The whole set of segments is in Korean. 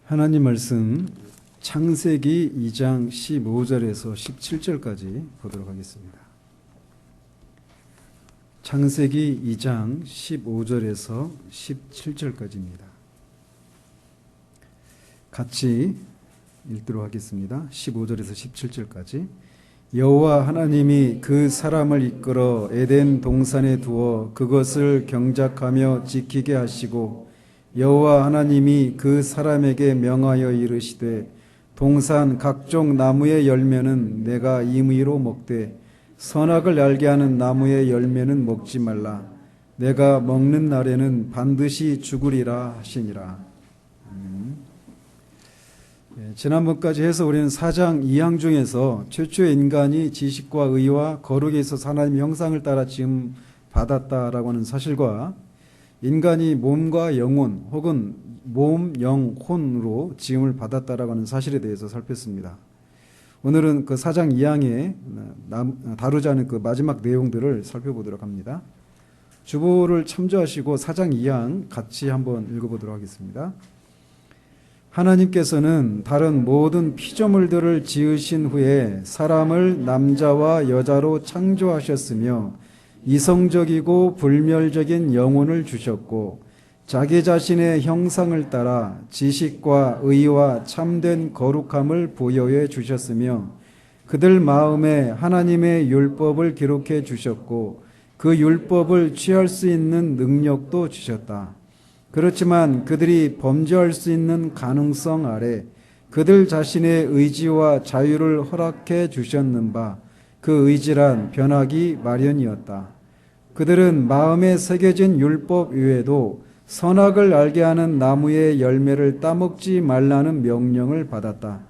하나님 말씀 창세기 2장 15절에서 17절까지 보도록 하겠습니다. 창세기 2장 15절에서 17절까지입니다. 같이 읽도록 하겠습니다. 15절에서 17절까지. 여호와 하나님이 그 사람을 이끌어 에덴 동산에 두어 그것을 경작하며 지키게 하시고 여호와 하나님이 그 사람에게 명하여 이르시되 동산 각종 나무의 열매는 내가 임의로 먹되 선악을 알게 하는 나무의 열매는 먹지 말라. 내가 먹는 날에는 반드시 죽으리라 하시니라. 지난번까지 해서 우리는 4장 2항 중에서 최초의 인간이 지식과 의와 거룩에 있어서 하나님의 형상을 따라 지음 받았다라고 하는 사실과 인간이 몸과 영혼 혹은 몸, 영, 혼으로 지음을 받았다라고 하는 사실에 대해서 살폈습니다. 오늘은 그 4장 2항에 다루지 않은 그 마지막 내용들을 살펴보도록 합니다. 주보를 참조하시고 4장 2항 같이 한번 읽어보도록 하겠습니다. 하나님께서는 다른 모든 피조물들을 지으신 후에 사람을 남자와 여자로 창조하셨으며 이성적이고 불멸적인 영혼을 주셨고 자기 자신의 형상을 따라 지식과 의와 참된 거룩함을 부여해 주셨으며 그들 마음에 하나님의 율법을 기록해 주셨고 그 율법을 취할 수 있는 능력도 주셨다. 그렇지만 그들이 범죄할 수 있는 가능성 아래 그들 자신의 의지와 자유를 허락해 주셨는 바 그 의지란 변하기 마련이었다. 그들은 마음에 새겨진 율법 외에도 선악을 알게 하는 나무의 열매를 따먹지 말라는 명령을 받았다.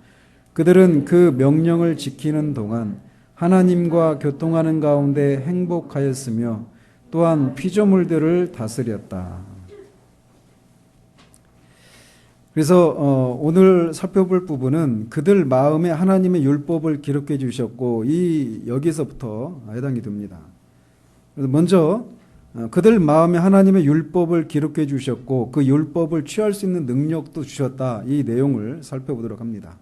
그들은 그 명령을 지키는 동안 하나님과 교통하는 가운데 행복하였으며 또한 피조물들을 다스렸다. 그래서 오늘 살펴볼 부분은 그들 마음에 하나님의 율법을 기록해 주셨고 여기서부터 해당이 됩니다. 그래서 먼저 그들 마음에 하나님의 율법을 기록해 주셨고 그 율법을 취할 수 있는 능력도 주셨다. 이 내용을 살펴보도록 합니다.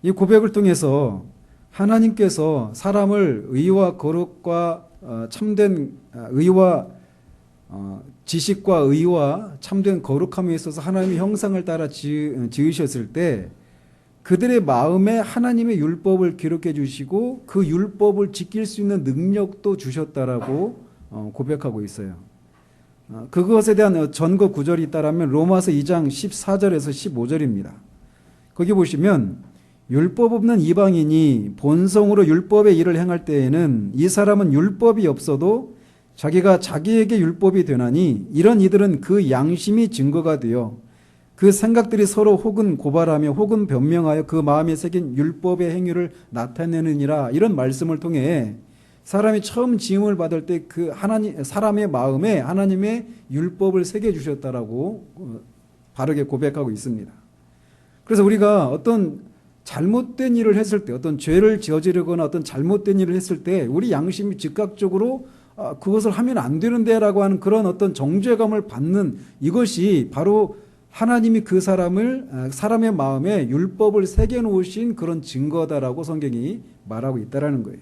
이 고백을 통해서 하나님께서 사람을 의와 거룩과 참된 의와 지식과 의와 참된 거룩함에 있어서 하나님의 형상을 따라 지으셨을 때 그들의 마음에 하나님의 율법을 기록해 주시고 그 율법을 지킬 수 있는 능력도 주셨다라고 고백하고 있어요. 그것에 대한 전거 구절이 있다라면 로마서 2장 14절에서 15절입니다. 거기 보시면 율법 없는 이방인이 본성으로 율법의 일을 행할 때에는 이 사람은 율법이 없어도 자기가 자기에게 율법이 되나니 이런 이들은 그 양심이 증거가 되어 그 생각들이 서로 혹은 고발하며 혹은 변명하여 그 마음에 새긴 율법의 행위를 나타내느니라. 이런 말씀을 통해 사람이 처음 지음을 받을 때 그 사람의 마음에 하나님의 율법을 새겨 주셨다라고 바르게 고백하고 있습니다. 그래서 우리가 어떤 잘못된 일을 했을 때, 어떤 죄를 저지르거나 어떤 잘못된 일을 했을 때 우리 양심이 즉각적으로 그것을 하면 안 되는데라고 하는 그런 어떤 정죄감을 받는 이것이 바로 하나님이 그 사람의 마음에 율법을 새겨 놓으신 그런 증거다라고 성경이 말하고 있다라는 거예요.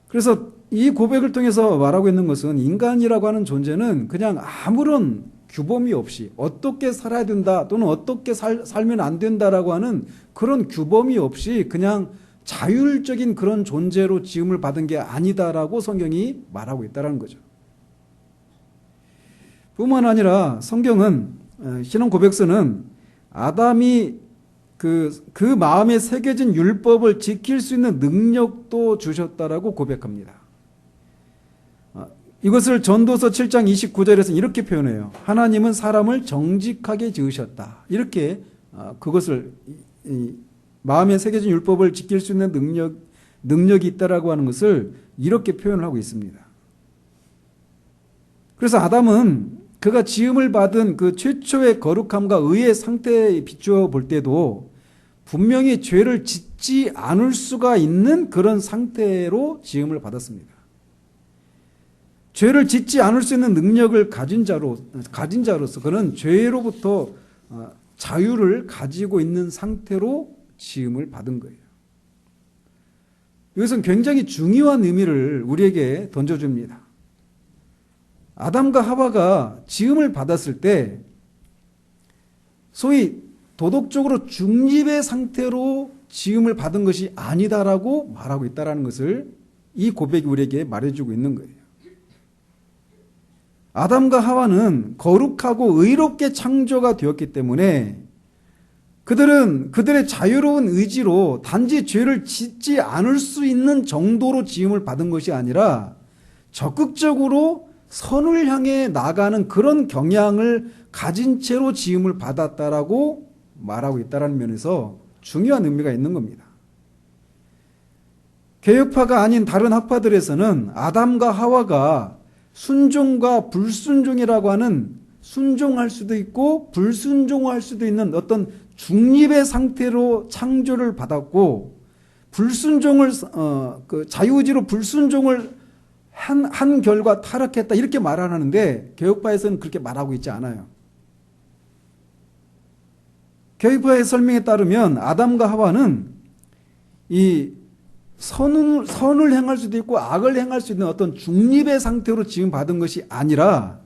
그래서 이 고백을 통해서 말하고 있는 것은 인간이라고 하는 존재는 그냥 아무런 규범이 없이 어떻게 살아야 된다 또는 어떻게 살면 안 된다라고 하는 그런 규범이 없이 그냥 자율적인 그런 존재로 지음을 받은 게 아니다라고 성경이 말하고 있다는 거죠. 뿐만 아니라 성경은 신앙 고백서는 아담이 그 마음에 새겨진 율법을 지킬 수 있는 능력도 주셨다라고 고백합니다. 이것을 전도서 7장 29절에서 이렇게 표현해요. 하나님은 사람을 정직하게 지으셨다. 이렇게 그것을 마음에 새겨진 율법을 지킬 수 있는 능력이 있다라고 하는 것을 이렇게 표현을 하고 있습니다. 그래서 아담은 그가 지음을 받은 그 최초의 거룩함과 의의 상태에 비추어 볼 때도 분명히 죄를 짓지 않을 수가 있는 그런 상태로 지음을 받았습니다. 죄를 짓지 않을 수 있는 능력을 가진 자로서 그는 죄로부터 자유를 가지고 있는 상태로 지음을 받은 거예요. 이것은 굉장히 중요한 의미를 우리에게 던져줍니다. 아담과 하와가 지음을 받았을 때 소위 도덕적으로 중립의 상태로 지음을 받은 것이 아니다라고 말하고 있다는 것을 이 고백이 우리에게 말해주고 있는 거예요. 아담과 하와는 거룩하고 의롭게 창조가 되었기 때문에 그들은 그들의 자유로운 의지로 단지 죄를 짓지 않을 수 있는 정도로 지음을 받은 것이 아니라 적극적으로 선을 향해 나가는 그런 경향을 가진 채로 지음을 받았다라고 말하고 있다는 면에서 중요한 의미가 있는 겁니다. 개혁파가 아닌 다른 학파들에서는 아담과 하와가 순종과 불순종이라고 하는 순종할 수도 있고 불순종할 수도 있는 어떤 중립의 상태로 창조를 받았고 불순종을 자유의지로 불순종을 한 결과 타락했다 이렇게 말하는데 개혁파에서는 그렇게 말하고 있지 않아요. 개혁파의 설명에 따르면 아담과 하와는 이 선을 행할 수도 있고 악을 행할 수 있는 어떤 중립의 상태로 지음받은 것이 아니라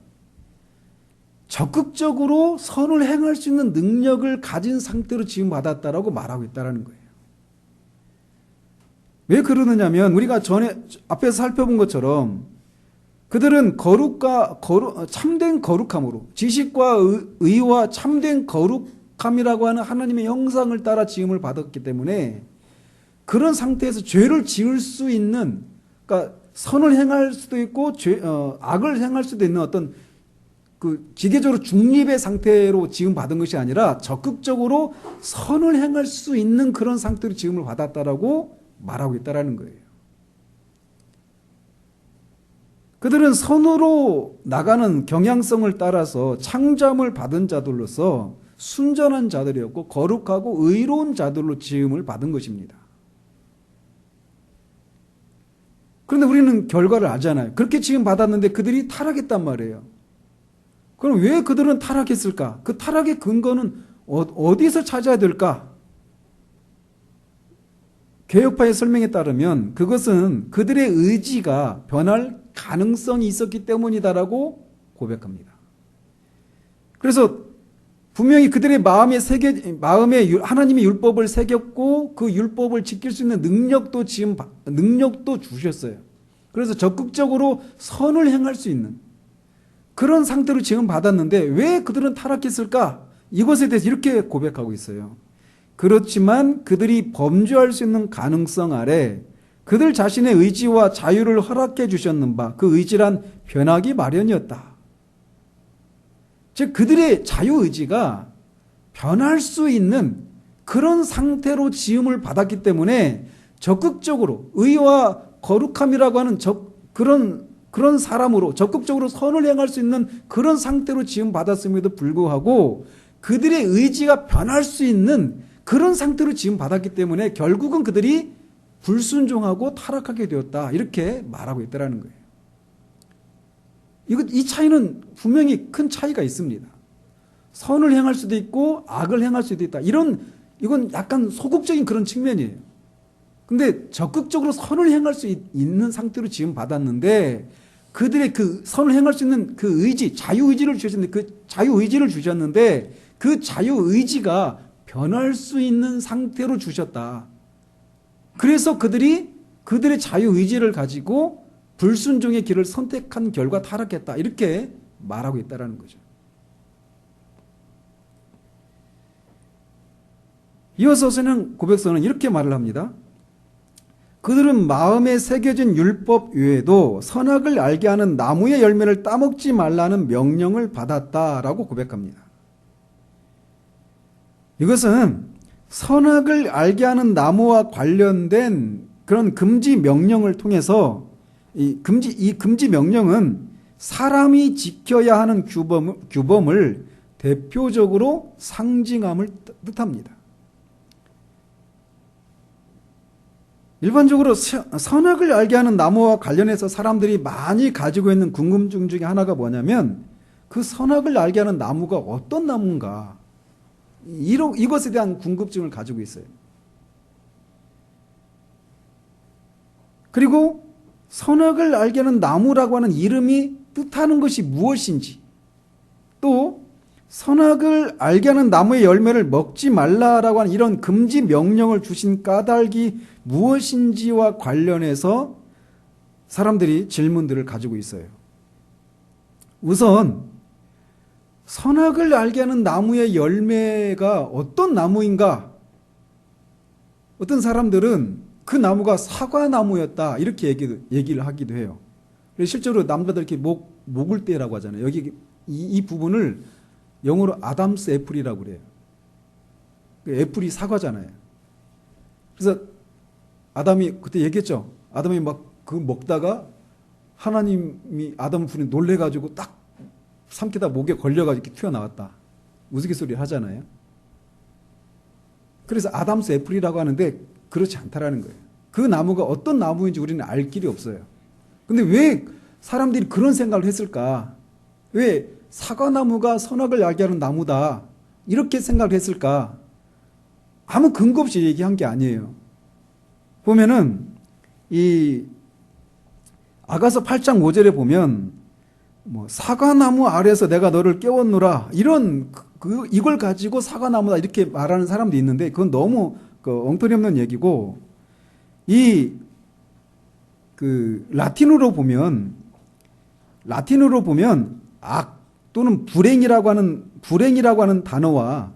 적극적으로 선을 행할 수 있는 능력을 가진 상태로 지음받았다라고 말하고 있다는 거예요. 왜 그러느냐면 우리가 앞에서 살펴본 것처럼 그들은 참된 거룩함으로 지식과 의와 참된 거룩함이라고 하는 하나님의 형상을 따라 지음을 받았기 때문에 그런 상태에서 죄를 지을 수 있는, 그러니까 선을 행할 수도 있고 악을 행할 수도 있는 어떤 기계적으로 중립의 상태로 지음 받은 것이 아니라 적극적으로 선을 행할 수 있는 그런 상태로 지음을 받았다라고 말하고 있다라는 거예요. 그들은 선으로 나가는 경향성을 따라서 창조함을 받은 자들로서 순전한 자들이었고 거룩하고 의로운 자들로 지음을 받은 것입니다. 그런데 우리는 결과를 알잖아요. 그렇게 지금 받았는데 그들이 타락했단 말이에요. 그럼 왜 그들은 타락했을까? 그 타락의 근거는 어디서 찾아야 될까? 개혁파의 설명에 따르면 그것은 그들의 의지가 변할 가능성이 있었기 때문이다라고 고백합니다. 그래서 분명히 그들의 마음에 하나님의 율법을 새겼고 그 율법을 지킬 수 있는 능력도 주셨어요. 그래서 적극적으로 선을 행할 수 있는 그런 상태로 지금 받았는데 왜 그들은 타락했을까? 이것에 대해서 이렇게 고백하고 있어요. 그렇지만 그들이 범죄할 수 있는 가능성 아래 그들 자신의 의지와 자유를 허락해 주셨는 바 그 의지란 변하기 마련이었다. 즉 그들의 자유의지가 변할 수 있는 그런 상태로 지음을 받았기 때문에 적극적으로 의와 거룩함이라고 하는 그런 사람으로 적극적으로 선을 행할 수 있는 그런 상태로 지음 받았음에도 불구하고 그들의 의지가 변할 수 있는 그런 상태로 지음 받았기 때문에 결국은 그들이 불순종하고 타락하게 되었다. 이렇게 말하고 있다는 거예요. 이 차이는 분명히 큰 차이가 있습니다. 선을 행할 수도 있고 악을 행할 수도 있다. 이건 약간 소극적인 그런 측면이에요. 근데 적극적으로 선을 행할 수 있는 상태로 지금 받았는데 그들의 그 선을 행할 수 있는 그 의지, 자유의지를 주셨는데 그 자유의지가 변할 수 있는 상태로 주셨다. 그래서 그들의 자유의지를 가지고 불순종의 길을 선택한 결과 타락했다. 이렇게 말하고 있다는 거죠. 이어서는 고백서는 이렇게 말을 합니다. 그들은 마음에 새겨진 율법 외에도 선악을 알게 하는 나무의 열매를 따먹지 말라는 명령을 받았다라고 고백합니다. 이것은 선악을 알게 하는 나무와 관련된 그런 금지 명령을 통해서 이 금지 명령은 사람이 지켜야 하는 규범을 대표적으로 상징함을 뜻합니다. 일반적으로 선악을 알게 하는 나무와 관련해서 사람들이 많이 가지고 있는 궁금증 중에 하나가 뭐냐면 그 선악을 알게 하는 나무가 어떤 나무인가, 이것에 대한 궁금증을 가지고 있어요. 그리고 선악을 알게 하는 나무라고 하는 이름이 뜻하는 것이 무엇인지, 또 선악을 알게 하는 나무의 열매를 먹지 말라라고 하는 이런 금지 명령을 주신 까닭이 무엇인지와 관련해서 사람들이 질문들을 가지고 있어요. 우선 선악을 알게 하는 나무의 열매가 어떤 나무인가? 어떤 사람들은 그 나무가 사과나무였다 이렇게 얘기를 하기도 해요. 실제로 남자들 이렇게 목을 떼라고 하잖아요. 여기 이 부분을 영어로 아담스 애플이라고 그래요. 애플이 사과잖아요. 그래서 아담이 그때 얘기했죠. 아담이 막 그 먹다가 하나님이 아담을 부르니 놀래가지고 딱 삼키다 목에 걸려가지고 이렇게 튀어나왔다. 우스갯소리를 하잖아요. 그래서 아담스 애플이라고 하는데 그렇지 않다라는 거예요. 그 나무가 어떤 나무인지 우리는 알 길이 없어요. 근데 왜 사람들이 그런 생각을 했을까? 왜 사과나무가 선악을 알게 하는 나무다 이렇게 생각을 했을까? 아무 근거 없이 얘기한 게 아니에요. 보면은 이 아가서 8장 5절에 보면 뭐 사과나무 아래에서 내가 너를 깨웠노라 이런 이걸 가지고 사과나무다 이렇게 말하는 사람도 있는데 그건 너무 엉터리 없는 얘기고, 라틴어로 보면 악 또는 불행이라고 하는 단어와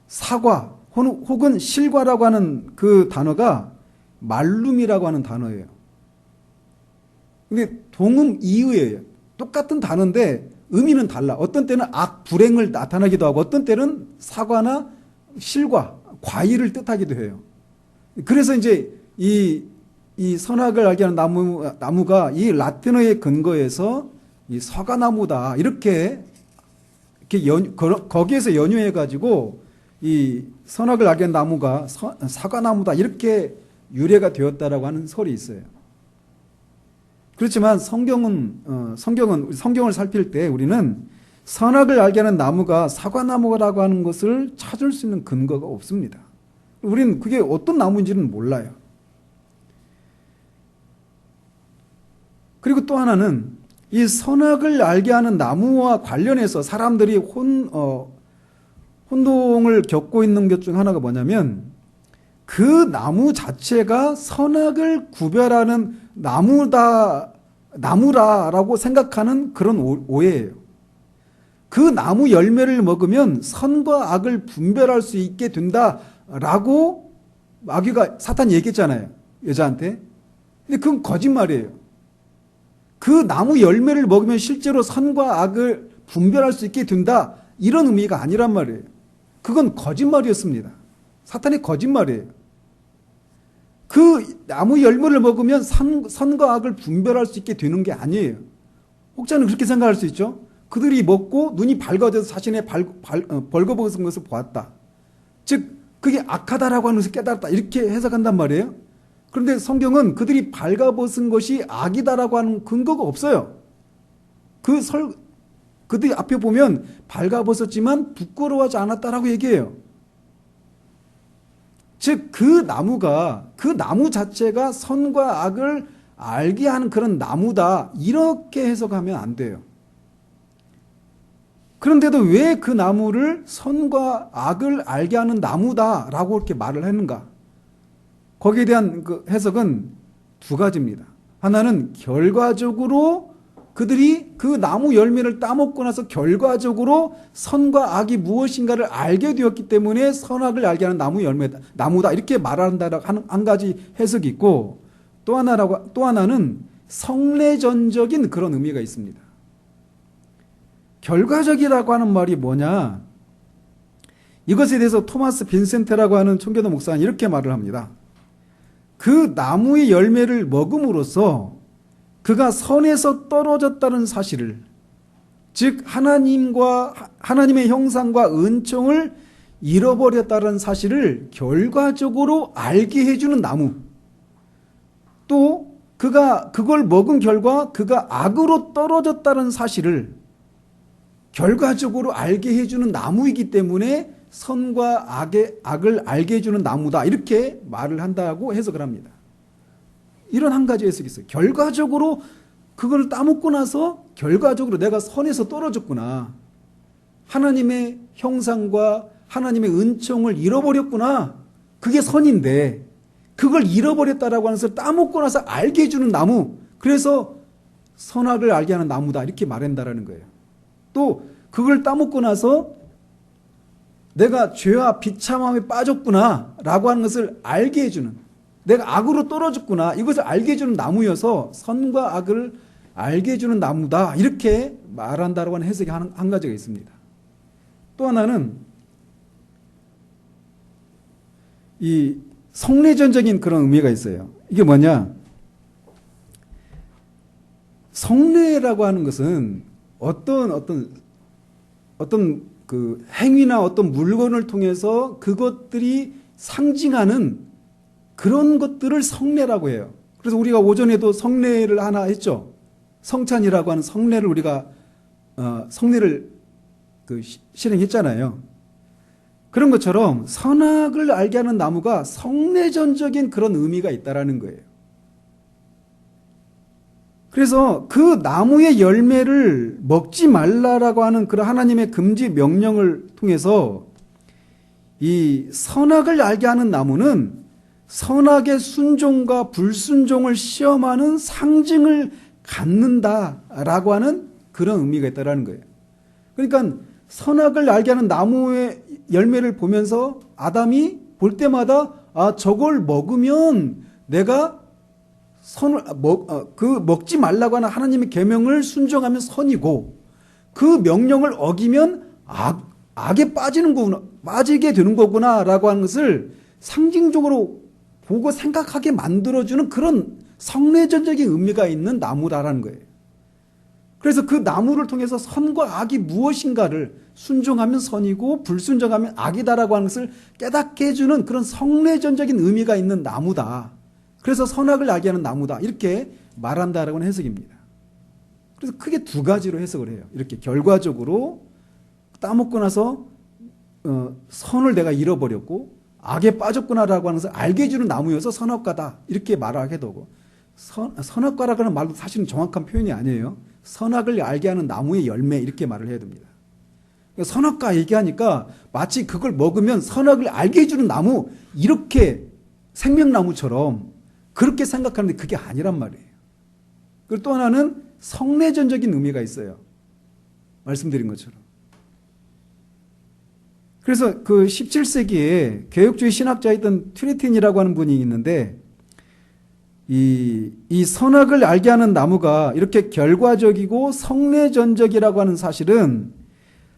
사과 혹은 실과라고 하는 그 단어가 말룸이라고 하는 단어예요. 근데 동음 이의예요. 똑같은 단어인데 의미는 달라. 어떤 때는 악, 불행을 나타나기도 하고 어떤 때는 사과나 실과, 과일을 뜻하기도 해요. 그래서 이제 이 선악을 알게 하는 나무가 이 라틴어의 근거에서 이 사과나무다 이렇게 거기에서 연유해 가지고 이 선악을 알게 하는 나무가 사과나무다 이렇게 유래가 되었다라고 하는 설이 있어요. 그렇지만 성경을 살필 때 우리는 선악을 알게 하는 나무가 사과나무라고 하는 것을 찾을 수 있는 근거가 없습니다. 우리는 그게 어떤 나무인지는 몰라요. 그리고 또 하나는 이 선악을 알게 하는 나무와 관련해서 사람들이 혼동을 겪고 있는 것 중 하나가 뭐냐면 그 나무 자체가 선악을 구별하는 나무라라고 생각하는 그런 오해예요. 그 나무 열매를 먹으면 선과 악을 분별할 수 있게 된다라고 마귀가 사탄이 얘기했잖아요. 여자한테. 근데 그건 거짓말이에요. 그 나무 열매를 먹으면 실제로 선과 악을 분별할 수 있게 된다 이런 의미가 아니란 말이에요. 그건 거짓말이었습니다. 사탄의 거짓말이에요. 그 나무 열매를 먹으면 선과 악을 분별할 수 있게 되는 게 아니에요. 혹자는 그렇게 생각할 수 있죠. 그들이 먹고 눈이 밝아져서 자신의 벌거벗은 것을 보았다. 즉 그게 악하다라고 하는 것을 깨달았다 이렇게 해석한단 말이에요. 그런데 성경은 그들이 발가벗은 것이 악이다라고 하는 근거가 없어요. 그들이 앞에 보면 발가벗었지만 부끄러워하지 않았다라고 얘기해요. 즉 그 나무 자체가 선과 악을 알게 하는 그런 나무다 이렇게 해석하면 안 돼요. 그런데도 왜 그 나무를 선과 악을 알게 하는 나무다라고 이렇게 말을 했는가? 거기에 대한 그 해석은 두 가지입니다. 하나는 결과적으로 그들이 그 나무 열매를 따먹고 나서 결과적으로 선과 악이 무엇인가를 알게 되었기 때문에 선악을 알게 하는 나무다 이렇게 말한다라고 하는 한 가지 해석이 있고, 또 하나는 성례전적인 그런 의미가 있습니다. 결과적이라고 하는 말이 뭐냐? 이것에 대해서 토마스 빈센테라고 하는 청교도 목사는 이렇게 말을 합니다. 그 나무의 열매를 먹음으로써 그가 선에서 떨어졌다는 사실을, 즉 하나님의 형상과 은총을 잃어버렸다는 사실을 결과적으로 알게 해주는 나무, 또 그가 그걸 먹은 결과 그가 악으로 떨어졌다는 사실을 결과적으로 알게 해주는 나무이기 때문에 선과 악을 알게 해주는 나무다, 이렇게 말을 한다고 해석을 합니다. 이런 한 가지 해석이 있어요. 결과적으로 그걸 따먹고 나서 결과적으로 내가 선에서 떨어졌구나, 하나님의 형상과 하나님의 은총을 잃어버렸구나, 그게 선인데 그걸 잃어버렸다라고 하는 것을 따먹고 나서 알게 해주는 나무, 그래서 선악을 알게 하는 나무다, 이렇게 말한다라는 거예요. 또 그걸 따먹고 나서 내가 죄와 비참함에 빠졌구나 라고 하는 것을 알게 해주는, 내가 악으로 떨어졌구나, 이것을 알게 해주는 나무여서 선과 악을 알게 해주는 나무다, 이렇게 말한다라고 하는 해석이 한 가지가 있습니다. 또 하나는 이 성례전적인 그런 의미가 있어요. 이게 뭐냐, 성례라고 하는 것은 어떤 그 행위나 어떤 물건을 통해서 그것들이 상징하는 그런 것들을 성례라고 해요. 그래서 우리가 오전에도 성례를 하나 했죠. 성찬이라고 하는 성례를 우리가 성례를 실행했잖아요. 그런 것처럼 선악을 알게 하는 나무가 성례전적인 그런 의미가 있다라는 거예요. 그래서 그 나무의 열매를 먹지 말라라고 하는 그런 하나님의 금지 명령을 통해서 이 선악을 알게 하는 나무는 선악의 순종과 불순종을 시험하는 상징을 갖는다라고 하는 그런 의미가 있다라는 거예요. 그러니까 선악을 알게 하는 나무의 열매를 보면서 아담이 볼 때마다 저걸 먹으면 내가 먹지 말라고 하는 하나님의 계명을 순종하면 선이고, 그 명령을 어기면 악에 빠지게 되는 거구나라고 하는 것을 상징적으로 보고 생각하게 만들어주는 그런 성례전적인 의미가 있는 나무다라는 거예요. 그래서 그 나무를 통해서 선과 악이 무엇인가를 순종하면 선이고 불순종하면 악이다라고 하는 것을 깨닫게 해주는 그런 성례전적인 의미가 있는 나무다. 그래서 선악을 알게 하는 나무다, 이렇게 말한다라고 하는 해석입니다. 그래서 크게 두 가지로 해석을 해요. 이렇게 결과적으로 따먹고 나서 선을 내가 잃어버렸고 악에 빠졌구나라고 하는 것을 알게 해주는 나무여서 선악과다, 이렇게 말하게 되고, 선악과라고 하는 말도 사실은 정확한 표현이 아니에요. 선악을 알게 하는 나무의 열매, 이렇게 말을 해야 됩니다. 선악과 얘기하니까 마치 그걸 먹으면 선악을 알게 해주는 나무, 이렇게 생명나무처럼 그렇게 생각하는데 그게 아니란 말이에요. 그리고 또 하나는 성례전적인 의미가 있어요. 말씀드린 것처럼. 그래서 그 17세기에 개혁주의 신학자였던 트리틴이라고 하는 분이 있는데, 이 선악을 알게 하는 나무가 이렇게 결과적이고 성례전적이라고 하는 사실은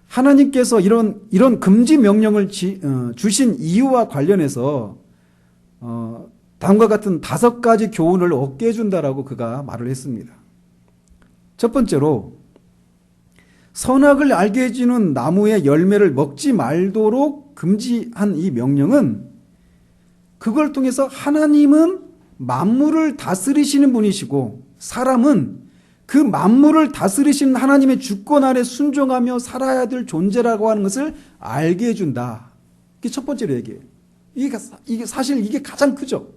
하나님께서 이런 금지 명령을 주신 이유와 관련해서 다음과 같은 5가지 교훈을 얻게 해준다라고 그가 말을 했습니다. 첫 번째로, 선악을 알게 해주는 나무의 열매를 먹지 말도록 금지한 이 명령은, 그걸 통해서 하나님은 만물을 다스리시는 분이시고 사람은 그 만물을 다스리시는 하나님의 주권 아래 순종하며 살아야 될 존재라고 하는 것을 알게 해준다. 이게 첫 번째로 얘기해요. 이게 사실 이게 가장 크죠.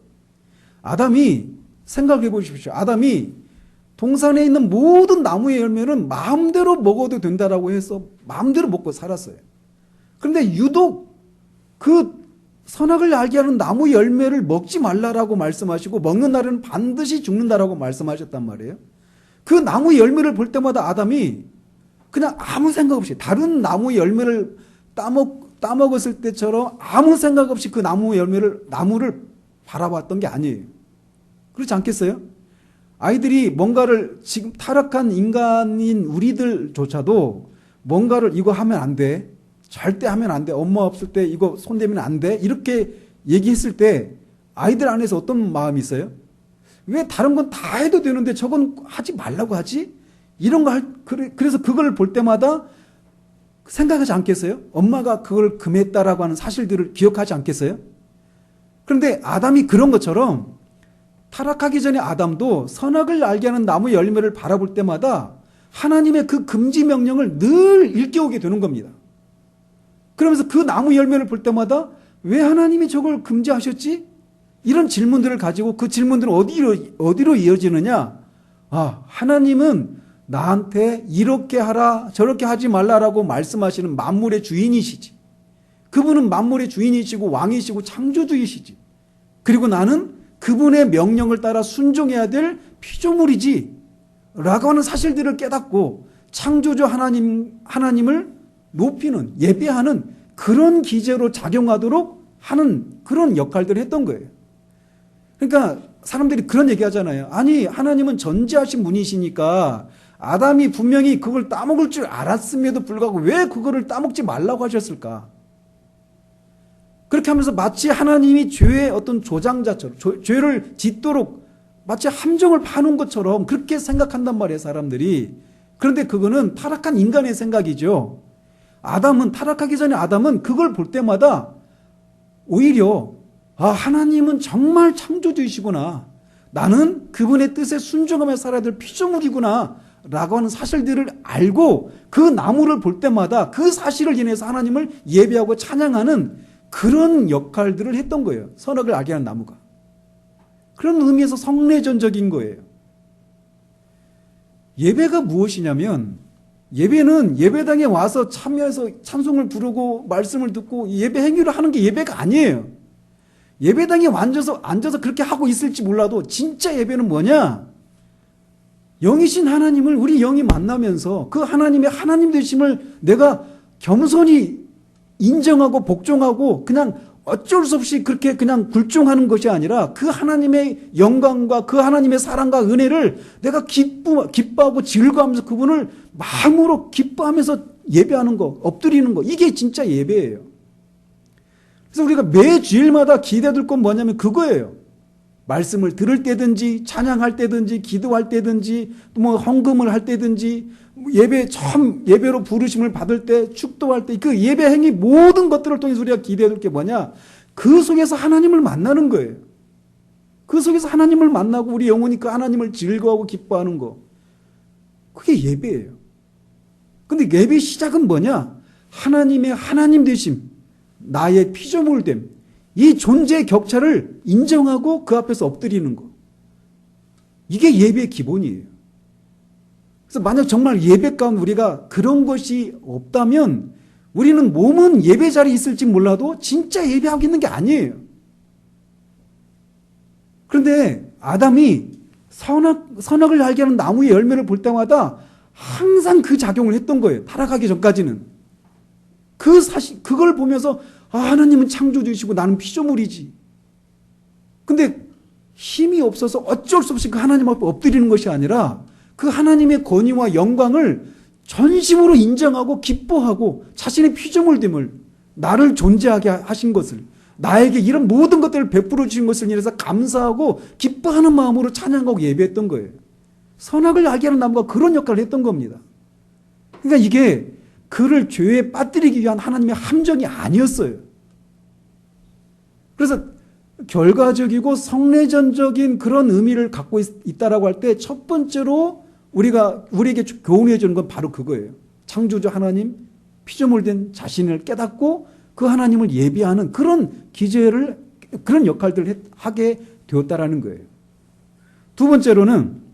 아담이, 생각해 보십시오. 아담이 동산에 있는 모든 나무의 열매는 마음대로 먹어도 된다라고 해서 마음대로 먹고 살았어요. 그런데 유독 그 선악을 알게 하는 나무 열매를 먹지 말라라고 말씀하시고 먹는 날에는 반드시 죽는다라고 말씀하셨단 말이에요. 그 나무 열매를 볼 때마다 아담이 그냥 아무 생각 없이 다른 나무 열매를 따먹었을 때처럼 아무 생각 없이 그 나무를 바라봤던 게 아니에요. 그렇지 않겠어요? 아이들이 뭔가를, 지금 타락한 인간인 우리들조차도 뭔가를 이거 하면 안 돼, 절대 하면 안 돼, 엄마 없을 때 이거 손대면 안 돼, 이렇게 얘기했을 때 아이들 안에서 어떤 마음이 있어요? 왜 다른 건 다 해도 되는데 저건 하지 말라고 하지? 이런 거 그래서 그걸 볼 때마다 생각하지 않겠어요? 엄마가 그걸 금했다라고 하는 사실들을 기억하지 않겠어요? 그런데 아담이 그런 것처럼 타락하기 전에 아담도 선악을 알게 하는 나무 열매를 바라볼 때마다 하나님의 그 금지 명령을 늘 일깨우게 되는 겁니다. 그러면서 그 나무 열매를 볼 때마다 왜 하나님이 저걸 금지하셨지? 이런 질문들을 가지고 그 질문들은 어디로 이어지느냐? 아, 하나님은 나한테 이렇게 하라, 저렇게 하지 말라라고 말씀하시는 만물의 주인이시지. 그분은 만물의 주인이시고 왕이시고 창조주이시지. 그리고 나는 그분의 명령을 따라 순종해야 될 피조물이지. 라고 하는 사실들을 깨닫고 창조주 하나님을 높이는, 예배하는 그런 기제로 작용하도록 하는 그런 역할들을 했던 거예요. 그러니까 사람들이 그런 얘기 하잖아요. 아니, 하나님은 전지하신 분이시니까 아담이 분명히 그걸 따먹을 줄 알았음에도 불구하고 왜 그거를 따먹지 말라고 하셨을까? 그렇게 하면서 마치 하나님이 죄의 어떤 조장자처럼, 죄를 짓도록 마치 함정을 파는 것처럼 그렇게 생각한단 말이에요, 사람들이. 그런데 그거는 타락한 인간의 생각이죠. 타락하기 전에 아담은 그걸 볼 때마다 오히려 하나님은 정말 창조주이시구나. 나는 그분의 뜻에 순종하며 살아야 될 피조물이구나. 라고 하는 사실들을 알고 그 나무를 볼 때마다 그 사실을 인해서 하나님을 예배하고 찬양하는 그런 역할들을 했던 거예요. 선악을 알게 하는 나무가. 그런 의미에서 성례전적인 거예요. 예배가 무엇이냐면 예배는 예배당에 와서 참여해서 찬송을 부르고 말씀을 듣고 예배 행위를 하는 게 예배가 아니에요. 예배당에 앉아서 그렇게 하고 있을지 몰라도 진짜 예배는 뭐냐? 영이신 하나님을 우리 영이 만나면서 그 하나님의 하나님 되심을 내가 겸손히 인정하고 복종하고 그냥 어쩔 수 없이 그렇게 그냥 굴종하는 것이 아니라 그 하나님의 영광과 그 하나님의 사랑과 은혜를 내가 기뻐하고 즐거워하면서 그분을 마음으로 기뻐하면서 예배하는 거, 엎드리는 거, 이게 진짜 예배예요. 그래서 우리가 매 주일마다 기대될 건 뭐냐면 그거예요. 말씀을 들을 때든지 찬양할 때든지 기도할 때든지 뭐 헌금을 할 때든지 처음 예배로 부르심을 받을 때 축도할 때 그 예배 행위 모든 것들을 통해서 우리가 기대될 게 뭐냐? 그 속에서 하나님을 만나는 거예요. 그 속에서 하나님을 만나고 우리 영혼이 그 하나님을 즐거워하고 기뻐하는 거. 그게 예배예요. 근데 예배 시작은 뭐냐? 하나님의 하나님 되심, 나의 피조물됨, 이 존재의 격차를 인정하고 그 앞에서 엎드리는 거. 이게 예배의 기본이에요. 그래서 만약 정말 예배 가운데 우리가 그런 것이 없다면 우리는 몸은 예배 자리에 있을지 몰라도 진짜 예배하고 있는 게 아니에요. 그런데 아담이 선악을 알게 하는 나무의 열매를 볼 때마다 항상 그 작용을 했던 거예요. 타락하기 전까지는. 그걸 보면서 하나님은 창조주이시고 나는 피조물이지. 근데 힘이 없어서 어쩔 수 없이 그 하나님 앞에 엎드리는 것이 아니라 그 하나님의 권위와 영광을 전심으로 인정하고 기뻐하고 자신의 피조물됨을 나를 존재하게 하신 것을 나에게 이런 모든 것들을 베풀어 주신 것을 인해서 감사하고 기뻐하는 마음으로 찬양하고 예배했던 거예요. 선악을 알게 하는 나무가 그런 역할을 했던 겁니다. 그러니까 이게 그를 죄에 빠뜨리기 위한 하나님의 함정이 아니었어요. 그래서 결과적이고 성례전적인 그런 의미를 갖고 있다라고 할 때 첫 번째로 우리에게 교훈해 주는 건 바로 그거예요. 창조주 하나님, 피조물 된 자신을 깨닫고 그 하나님을 예배하는 그런 그런 역할들을 하게 되었다라는 거예요. 두 번째로는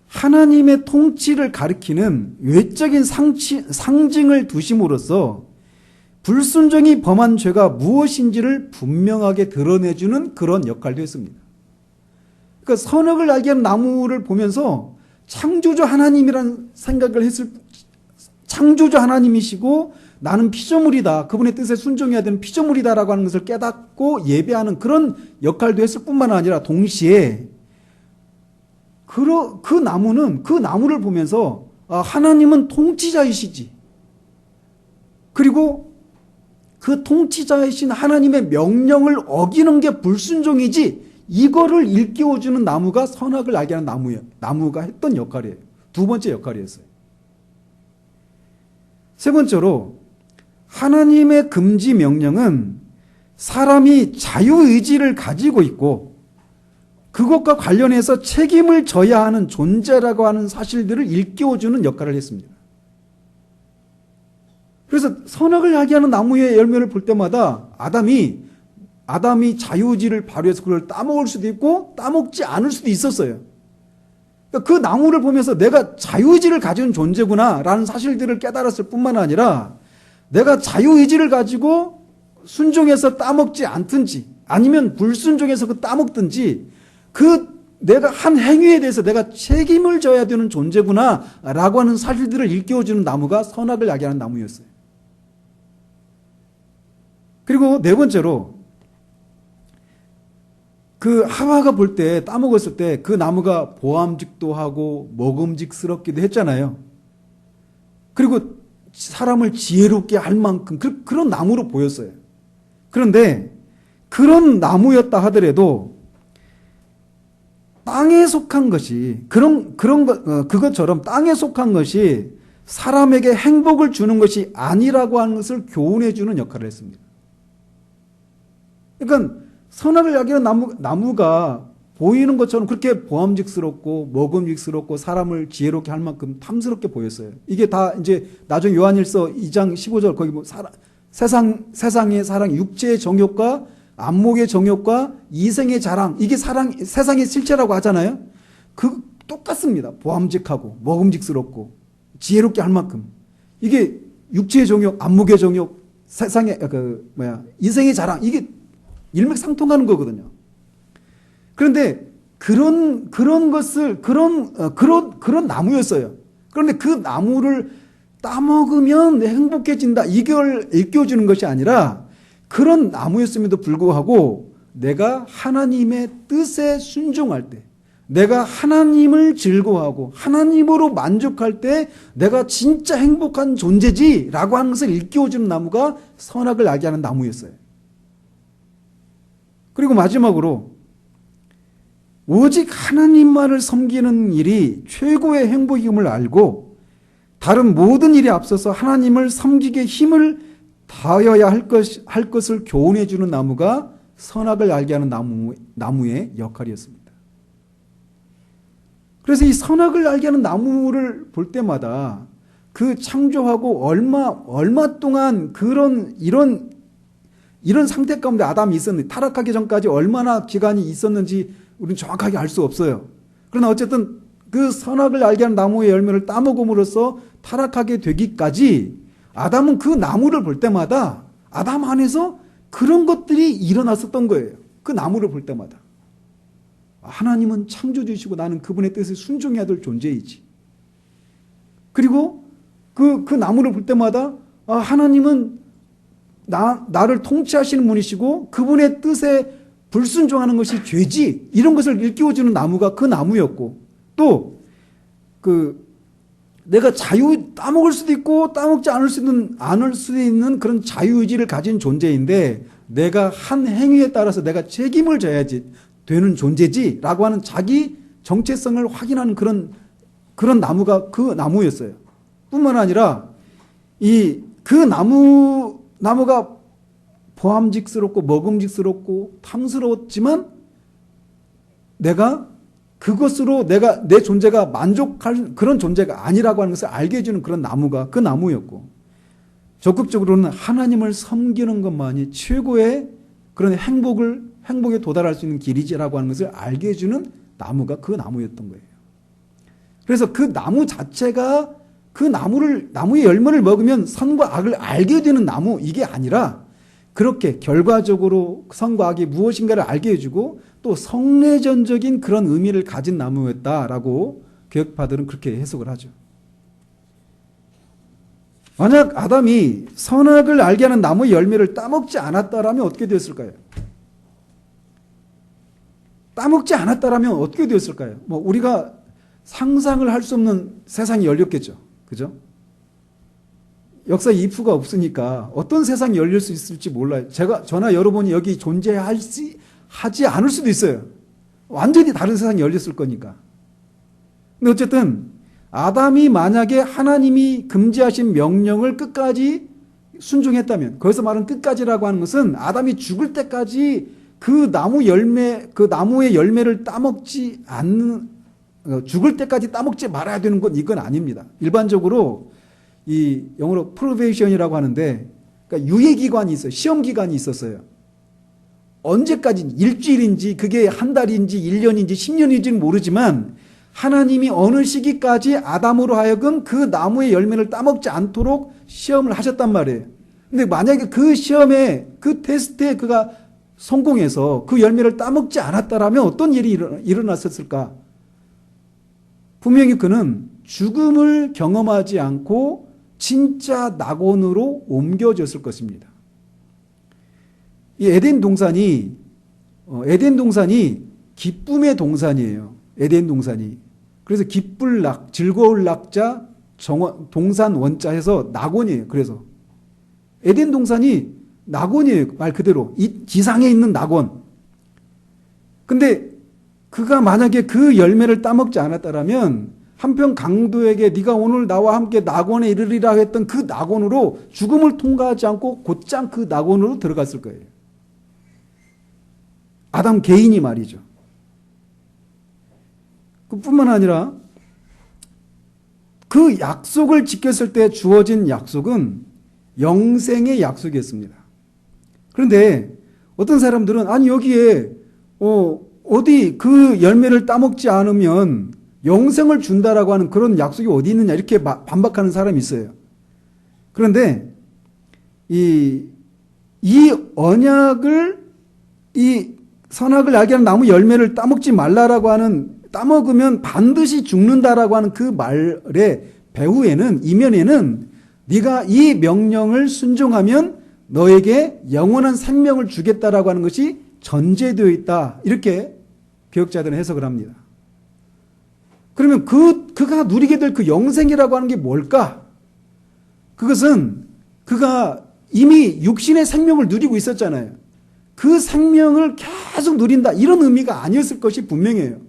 하나님의 통치를 가리키는 외적인 상징을 두심으로써 불순종이 범한 죄가 무엇인지를 분명하게 드러내주는 그런 역할도 했습니다. 그러니까 선악을 알게 하는 나무를 보면서 창조주 하나님이라는 생각을 창조주 하나님이시고 나는 피조물이다. 그분의 뜻에 순종해야 되는 피조물이다라고 하는 것을 깨닫고 예배하는 그런 역할도 했을 뿐만 아니라 동시에 그 나무를 보면서 하나님은 통치자이시지. 그리고 그 통치자이신 하나님의 명령을 어기는 게 불순종이지. 이거를 일깨워주는 나무가 선악을 알게 하는 나무가 했던 역할이에요. 두 번째 역할이었어요. 세 번째로 하나님의 금지 명령은 사람이 자유의지를 가지고 있고 그것과 관련해서 책임을 져야 하는 존재라고 하는 사실들을 일깨워주는 역할을 했습니다. 그래서 선악을 알게 하는 나무의 열매를 볼 때마다 아담이 자유의지를 발휘해서 그걸 따먹을 수도 있고 따먹지 않을 수도 있었어요. 그러니까 그 나무를 보면서 내가 자유의지를 가진 존재구나 라는 사실들을 깨달았을 뿐만 아니라 내가 자유의지를 가지고 순종해서 따먹지 않든지 아니면 불순종해서 그 따먹든지 그 내가 한 행위에 대해서 내가 책임을 져야 되는 존재구나 라고 하는 사실들을 일깨워주는 나무가 선악을 알게 하는 나무였어요. 그리고 네 번째로 그 하와가 볼 때 따먹었을 때 그 나무가 보암직도 하고 먹음직스럽기도 했잖아요. 그리고 사람을 지혜롭게 할 만큼 그런 나무로 보였어요. 그런데 그런 나무였다 하더라도 땅에 속한 것이 그것처럼 땅에 속한 것이 사람에게 행복을 주는 것이 아니라고 하는 것을 교훈해 주는 역할을 했습니다. 그러니까 선악을 알게 하는 나무가 보이는 것처럼 그렇게 보암직스럽고 먹음직스럽고 사람을 지혜롭게 할 만큼 탐스럽게 보였어요. 이게 다 이제 나중에 요한일서 2장 15절 거기 뭐 세상의 사랑, 육체의 정욕과 안목의 정욕과 이생의 자랑, 이게 세상의 실체라고 하잖아요. 똑같습니다. 보암직하고 먹음직스럽고 지혜롭게 할 만큼 이게 육체의 정욕, 안목의 정욕, 이생의 자랑, 이게 일맥상통하는 거거든요. 그런데 그런 나무였어요. 그런데 그 나무를 따먹으면 행복해진다, 이걸 일깨워주는 것이 아니라 그런 나무였음에도 불구하고 내가 하나님의 뜻에 순종할 때, 내가 하나님을 즐거워하고 하나님으로 만족할 때 내가 진짜 행복한 존재지라고 하는 것을 일깨워주는 나무가 선악을 알게 하는 나무였어요. 그리고 마지막으로 오직 하나님만을 섬기는 일이 최고의 행복임을 알고 다른 모든 일에 앞서서 하나님을 섬기게 힘을 다하여야 할 것을 교훈해 주는 나무가 선악을 알게 하는 나무의 역할이었습니다. 그래서 이 선악을 알게 하는 나무를 볼 때마다 그 창조하고 얼마 동안 이런 상태 가운데 아담이 있었는지, 타락하기 전까지 얼마나 기간이 있었는지 우리는 정확하게 알 수 없어요. 그러나 어쨌든 그 선악을 알게 하는 나무의 열매를 따먹음으로써 타락하게 되기까지 아담은 그 나무를 볼 때마다 아담 안에서 그런 것들이 일어났었던 거예요. 그 나무를 볼 때마다. 하나님은 창조주이시고 나는 그분의 뜻에 순종해야 될 존재이지. 그리고 그 나무를 볼 때마다 하나님은 나를 통치하시는 분이시고 그분의 뜻에 불순종하는 것이 죄지, 이런 것을 일깨워주는 나무가 그 나무였고, 또 내가 따먹을 수도 있고 따먹지 않을 수도 있는 그런 자유의지를 가진 존재인데 내가 한 행위에 따라서 내가 책임을 져야지 되는 존재지라고 하는 자기 정체성을 확인하는 그런 나무가 그 나무였어요. 뿐만 아니라 그 나무가 보암직스럽고 먹음직스럽고 탐스러웠지만 내가 그것으로 내 존재가 만족할 그런 존재가 아니라고 하는 것을 알게 해주는 그런 나무가 그 나무였고, 적극적으로는 하나님을 섬기는 것만이 최고의 그런 행복에 도달할 수 있는 길이지라고 하는 것을 알게 해주는 나무가 그 나무였던 거예요. 그래서 그 나무 자체가 그 나무의 열매를 먹으면 선과 악을 알게 되는 나무, 이게 아니라 그렇게 결과적으로 선과 악이 무엇인가를 알게 해주고 또 성례전적인 그런 의미를 가진 나무였다라고 교육파들은 그렇게 해석을 하죠. 만약 아담이 선악을 알게 하는 나무의 열매를 따먹지 않았다라면 어떻게 되었을까요? 따먹지 않았다라면 어떻게 되었을까요? 우리가 상상을 할 수 없는 세상이 열렸겠죠. 그죠? 역사 이프가 없으니까 어떤 세상이 열릴 수 있을지 몰라요. 저나 여러분이 여기 존재하지 않을 수도 있어요. 완전히 다른 세상이 열렸을 거니까. 근데 어쨌든 아담이 만약에 하나님이 금지하신 명령을 끝까지 순종했다면, 거기서 말하는 끝까지라고 하는 것은 아담이 죽을 때까지 그 나무의 열매를 따먹지 않는, 죽을 때까지 따먹지 말아야 되는 건 이건 아닙니다. 일반적으로 이 영어로 probation이라고 하는데, 그러니까 유예기간이 있어요. 시험기간이 있었어요. 언제까지, 일주일인지 그게 한 달인지 1년인지 10년인지는 모르지만 하나님이 어느 시기까지 아담으로 하여금 그 나무의 열매를 따먹지 않도록 시험을 하셨단 말이에요. 근데 만약에 그 시험에, 그 테스트에 그가 성공해서 그 열매를 따먹지 않았다라면 어떤 일이 일어났었을까? 분명히 그는 죽음을 경험하지 않고 진짜 낙원으로 옮겨졌을 것입니다. 이 에덴 동산이 기쁨의 동산이에요. 에덴 동산이. 그래서 기쁠 낙, 즐거울 낙자, 동산 원자 해서 낙원이에요. 그래서 에덴 동산이 낙원이에요. 말 그대로. 이 지상에 있는 낙원. 근데 그가 만약에 그 열매를 따먹지 않았다라면 한편 강도에게 네가 오늘 나와 함께 낙원에 이르리라 했던 그 낙원으로 죽음을 통과하지 않고 곧장 그 낙원으로 들어갔을 거예요. 아담 개인이 말이죠. 그뿐만 아니라 그 약속을 지켰을 때 주어진 약속은 영생의 약속이었습니다. 그런데 어떤 사람들은 아니 여기에 어디 그 열매를 따먹지 않으면 영생을 준다라고 하는 그런 약속이 어디 있느냐 이렇게 반박하는 사람이 있어요. 그런데 이 언약을, 이 선악을 알게 하는 나무 열매를 따먹지 말라라고 하는, 따먹으면 반드시 죽는다라고 하는 그 말의 배후에는, 이면에는 네가 이 명령을 순종하면 너에게 영원한 생명을 주겠다라고 하는 것이 전제되어 있다. 이렇게 개혁자들은 해석을 합니다. 그러면 그가 누리게 될 그 영생이라고 하는 게 뭘까? 그것은 그가 이미 육신의 생명을 누리고 있었잖아요. 그 생명을 계속 누린다. 이런 의미가 아니었을 것이 분명해요.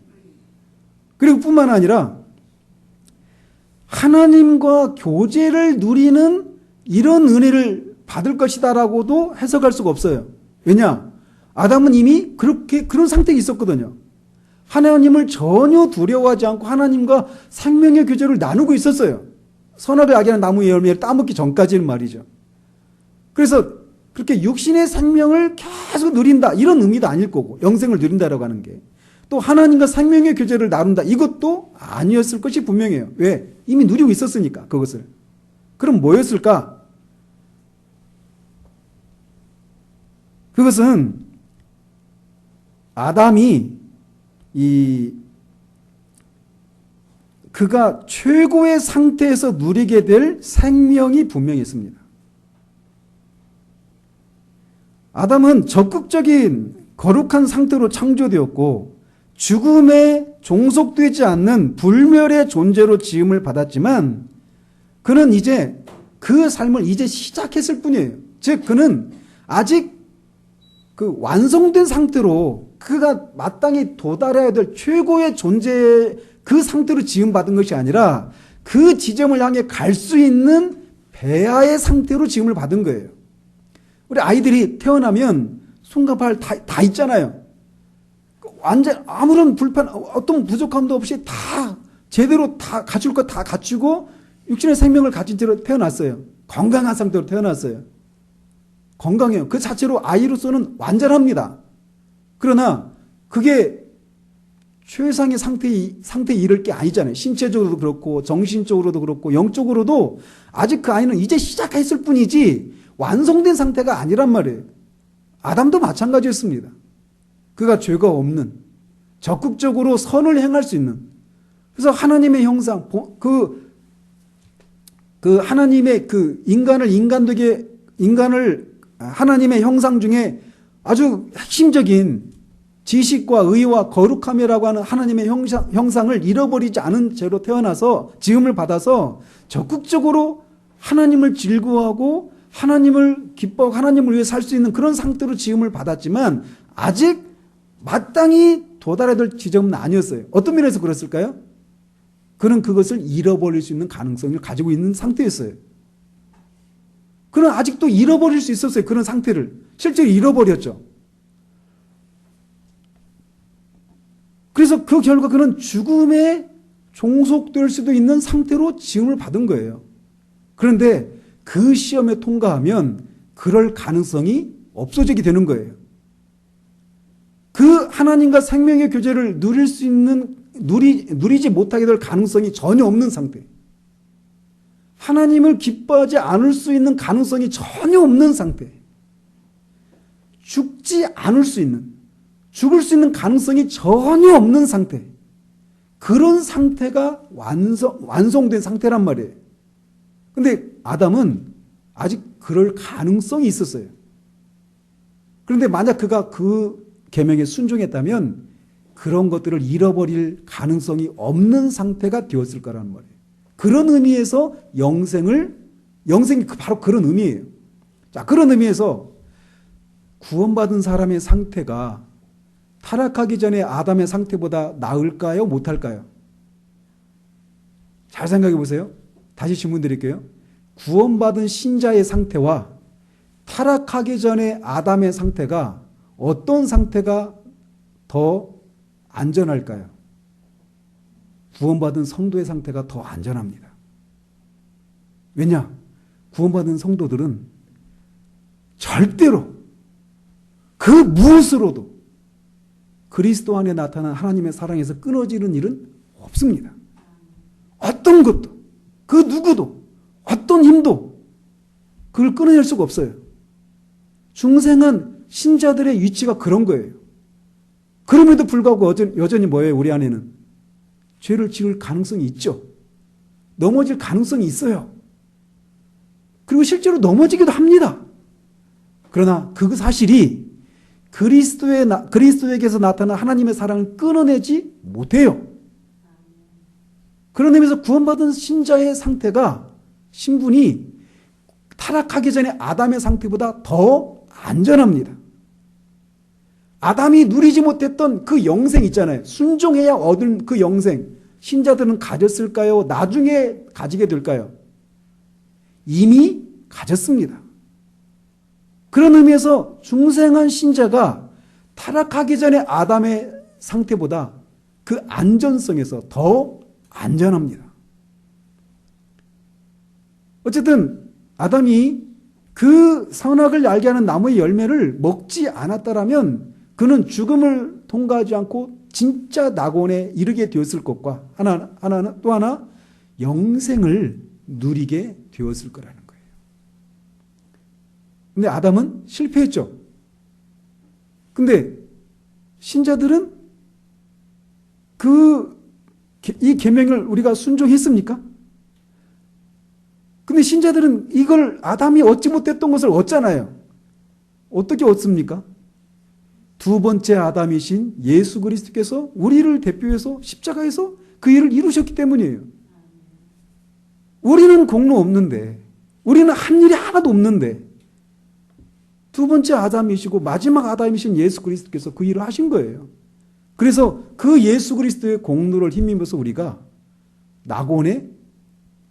그리고 뿐만 아니라 하나님과 교제를 누리는 이런 은혜를 받을 것이다라고도 해석할 수가 없어요. 왜냐? 아담은 이미 그런 상태에 있었거든요. 하나님을 전혀 두려워하지 않고 하나님과 생명의 교제를 나누고 있었어요. 선악을 알게 하는 나무의 열매를 따먹기 전까지는 말이죠. 그래서 그렇게 육신의 생명을 계속 누린다 이런 의미도 아닐 거고, 영생을 누린다라고 하는 게 또 하나님과 생명의 교제를 나눈다 이것도 아니었을 것이 분명해요. 왜? 이미 누리고 있었으니까 그것을. 그럼 뭐였을까? 그것은 아담이 그가 최고의 상태에서 누리게 될 생명이 분명히 있습니다. 아담은 적극적인 거룩한 상태로 창조되었고 죽음에 종속되지 않는 불멸의 존재로 지음을 받았지만 그는 이제 그 삶을 이제 시작했을 뿐이에요. 즉 그는 아직 그 완성된 상태로 그가 마땅히 도달해야 될 최고의 존재의 그 상태로 지음받은 것이 아니라 그 지점을 향해 갈 수 있는 배아의 상태로 지음을 받은 거예요. 우리 아이들이 태어나면 손과 발 다 있잖아요. 완전 아무런 어떤 부족함도 없이 다 제대로 다 갖출 것 다 갖추고 육신의 생명을 가진 채로 태어났어요. 건강한 상태로 태어났어요. 건강해요. 그 자체로 아이로서는 완전합니다. 그러나 그게 최상의 상태에 이를 게 아니잖아요. 신체적으로도 그렇고 정신적으로도 그렇고 영적으로도 아직 그 아이는 이제 시작했을 뿐이지 완성된 상태가 아니란 말이에요. 아담도 마찬가지였습니다. 그가 죄가 없는, 적극적으로 선을 행할 수 있는, 그래서 하나님의 형상, 하나님의 인간을 하나님의 형상 중에 아주 핵심적인 지식과 의와 거룩함이라고 하는 하나님의 형상을 잃어버리지 않은 채로 태어나서 지음을 받아서 적극적으로 하나님을 즐거워하고 하나님을 기뻐하고 하나님을 위해 살 수 있는 그런 상태로 지음을 받았지만 아직 마땅히 도달해야 될 지점은 아니었어요. 어떤 면에서 그랬을까요? 그는 그것을 잃어버릴 수 있는 가능성을 가지고 있는 상태였어요. 그는 아직도 잃어버릴 수 있었어요. 그런 상태를. 실제로 잃어버렸죠. 그래서 그 결과 그는 죽음에 종속될 수도 있는 상태로 지음을 받은 거예요. 그런데 그 시험에 통과하면 그럴 가능성이 없어지게 되는 거예요. 그 하나님과 생명의 교제를 누리지 못하게 될 가능성이 전혀 없는 상태. 하나님을 기뻐하지 않을 수 있는 가능성이 전혀 없는 상태. 죽지 않을 수 있는, 죽을 수 있는 가능성이 전혀 없는 상태. 그런 상태가 완성된 상태란 말이에요. 근데 아담은 아직 그럴 가능성이 있었어요. 그런데 만약 그가 그 계명에 순종했다면 그런 것들을 잃어버릴 가능성이 없는 상태가 되었을 거라는 말이에요. 그런 의미에서 영생이 바로 그런 의미예요. 자, 그런 의미에서 구원받은 사람의 상태가 타락하기 전에 아담의 상태보다 나을까요? 못할까요? 잘 생각해 보세요. 다시 질문 드릴게요. 구원받은 신자의 상태와 타락하기 전에 아담의 상태가 어떤 상태가 더 안전할까요? 구원받은 성도의 상태가 더 안전합니다. 왜냐? 구원받은 성도들은 절대로 그 무엇으로도 그리스도 안에 나타난 하나님의 사랑에서 끊어지는 일은 없습니다. 어떤 것도, 그 누구도, 어떤 힘도 그걸 끊어낼 수가 없어요. 중생한 신자들의 위치가 그런 거예요. 그럼에도 불구하고 여전히 뭐예요? 우리 안에는 죄를 지을 가능성이 있죠. 넘어질 가능성이 있어요. 그리고 실제로 넘어지기도 합니다. 그러나 그 사실이 그리스도에게서 나타난 하나님의 사랑을 끊어내지 못해요. 그런 의미에서 구원받은 신자의 상태가, 신분이 타락하기 전에 아담의 상태보다 더 안전합니다. 아담이 누리지 못했던 그 영생 있잖아요. 순종해야 얻을 그 영생. 신자들은 가졌을까요? 나중에 가지게 될까요? 이미 가졌습니다. 그런 의미에서 중생한 신자가 타락하기 전에 아담의 상태보다 그 안전성에서 더 안전합니다. 어쨌든 아담이 그 선악을 알게 하는 나무의 열매를 먹지 않았다라면 그는 죽음을 통과하지 않고 진짜 낙원에 이르게 되었을 것과 또 하나 영생을 누리게 되었을 거라는 거예요. 근데 아담은 실패했죠. 근데 신자들은 이 계명을 우리가 순종했습니까? 근데 신자들은 이걸 아담이 얻지 못했던 것을 얻잖아요. 어떻게 얻습니까? 두 번째 아담이신 예수 그리스도께서 우리를 대표해서 십자가에서 그 일을 이루셨기 때문이에요. 우리는 공로 없는데, 우리는 한 일이 하나도 없는데 두 번째 아담이시고 마지막 아담이신 예수 그리스도께서 그 일을 하신 거예요. 그래서 그 예수 그리스도의 공로를 힘입어서 우리가 낙원에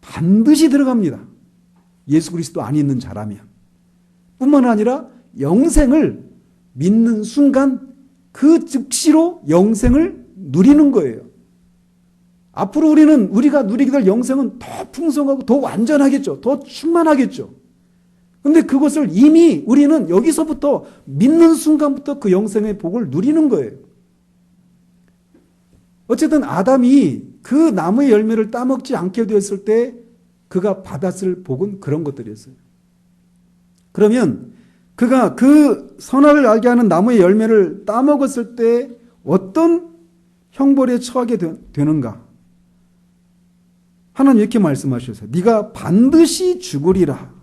반드시 들어갑니다. 예수 그리스도 안에 있는 자라면. 뿐만 아니라 영생을 믿는 순간 그 즉시로 영생을 누리는 거예요. 앞으로 우리가 누리게 될 영생은 더 풍성하고 더 완전하겠죠. 더 충만하겠죠. 그런데 그것을 이미 우리는 여기서부터 믿는 순간부터 그 영생의 복을 누리는 거예요. 어쨌든 아담이 그 나무의 열매를 따먹지 않게 되었을 때 그가 받았을 복은 그런 것들이었어요. 그러면 그가 그 선악을 알게 하는 나무의 열매를 따먹었을 때 어떤 형벌에 처하게 되는가? 하나님 이렇게 말씀하셨어요. 네가 반드시 죽으리라.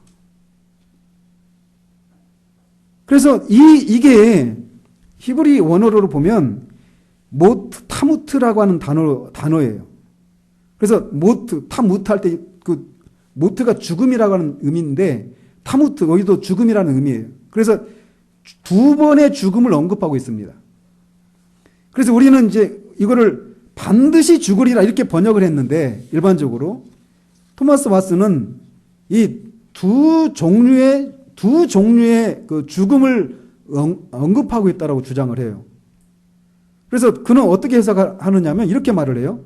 그래서 이게 히브리 원어로 보면 타무트라고 하는 단어예요. 그래서 타무트 할 때 그 모트가 죽음이라고 하는 의미인데 타무트 여기도 죽음이라는 의미예요. 그래서 두 번의 죽음을 언급하고 있습니다. 그래서 우리는 이제 이거를 반드시 죽으리라 이렇게 번역을 했는데 일반적으로 토마스 와스는 이 두 종류의 그 죽음을 언급하고 있다라고 주장을 해요. 그래서 그는 어떻게 해석하느냐면 이렇게 말을 해요.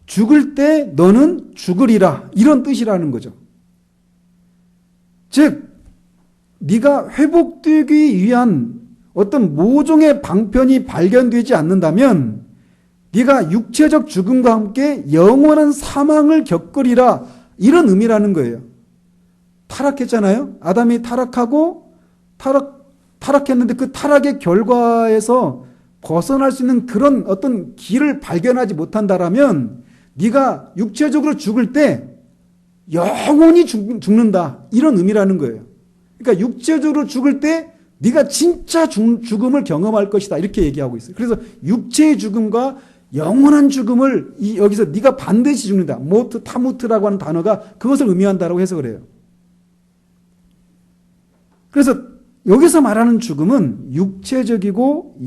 죽을 때 너는 죽으리라. 이런 뜻이라는 거죠. 즉 네가 회복되기 위한 어떤 모종의 방편이 발견되지 않는다면 네가 육체적 죽음과 함께 영원한 사망을 겪으리라. 이런 의미라는 거예요. 타락했잖아요. 아담이 타락했는데 그 타락의 결과에서 벗어날 수 있는 그런 어떤 길을 발견하지 못한다라면 네가 육체적으로 죽을 때 영원히 죽는다. 이런 의미라는 거예요. 그러니까 육체적으로 죽을 때 네가 진짜 죽음을 경험할 것이다. 이렇게 얘기하고 있어요. 그래서 육체의 죽음과 영원한 죽음을 여기서 네가 반드시 죽는다. 모트 타무트라고 하는 단어가 그것을 의미한다라고 해석을 해요. 그래서 여기서 말하는 죽음은 육체적이고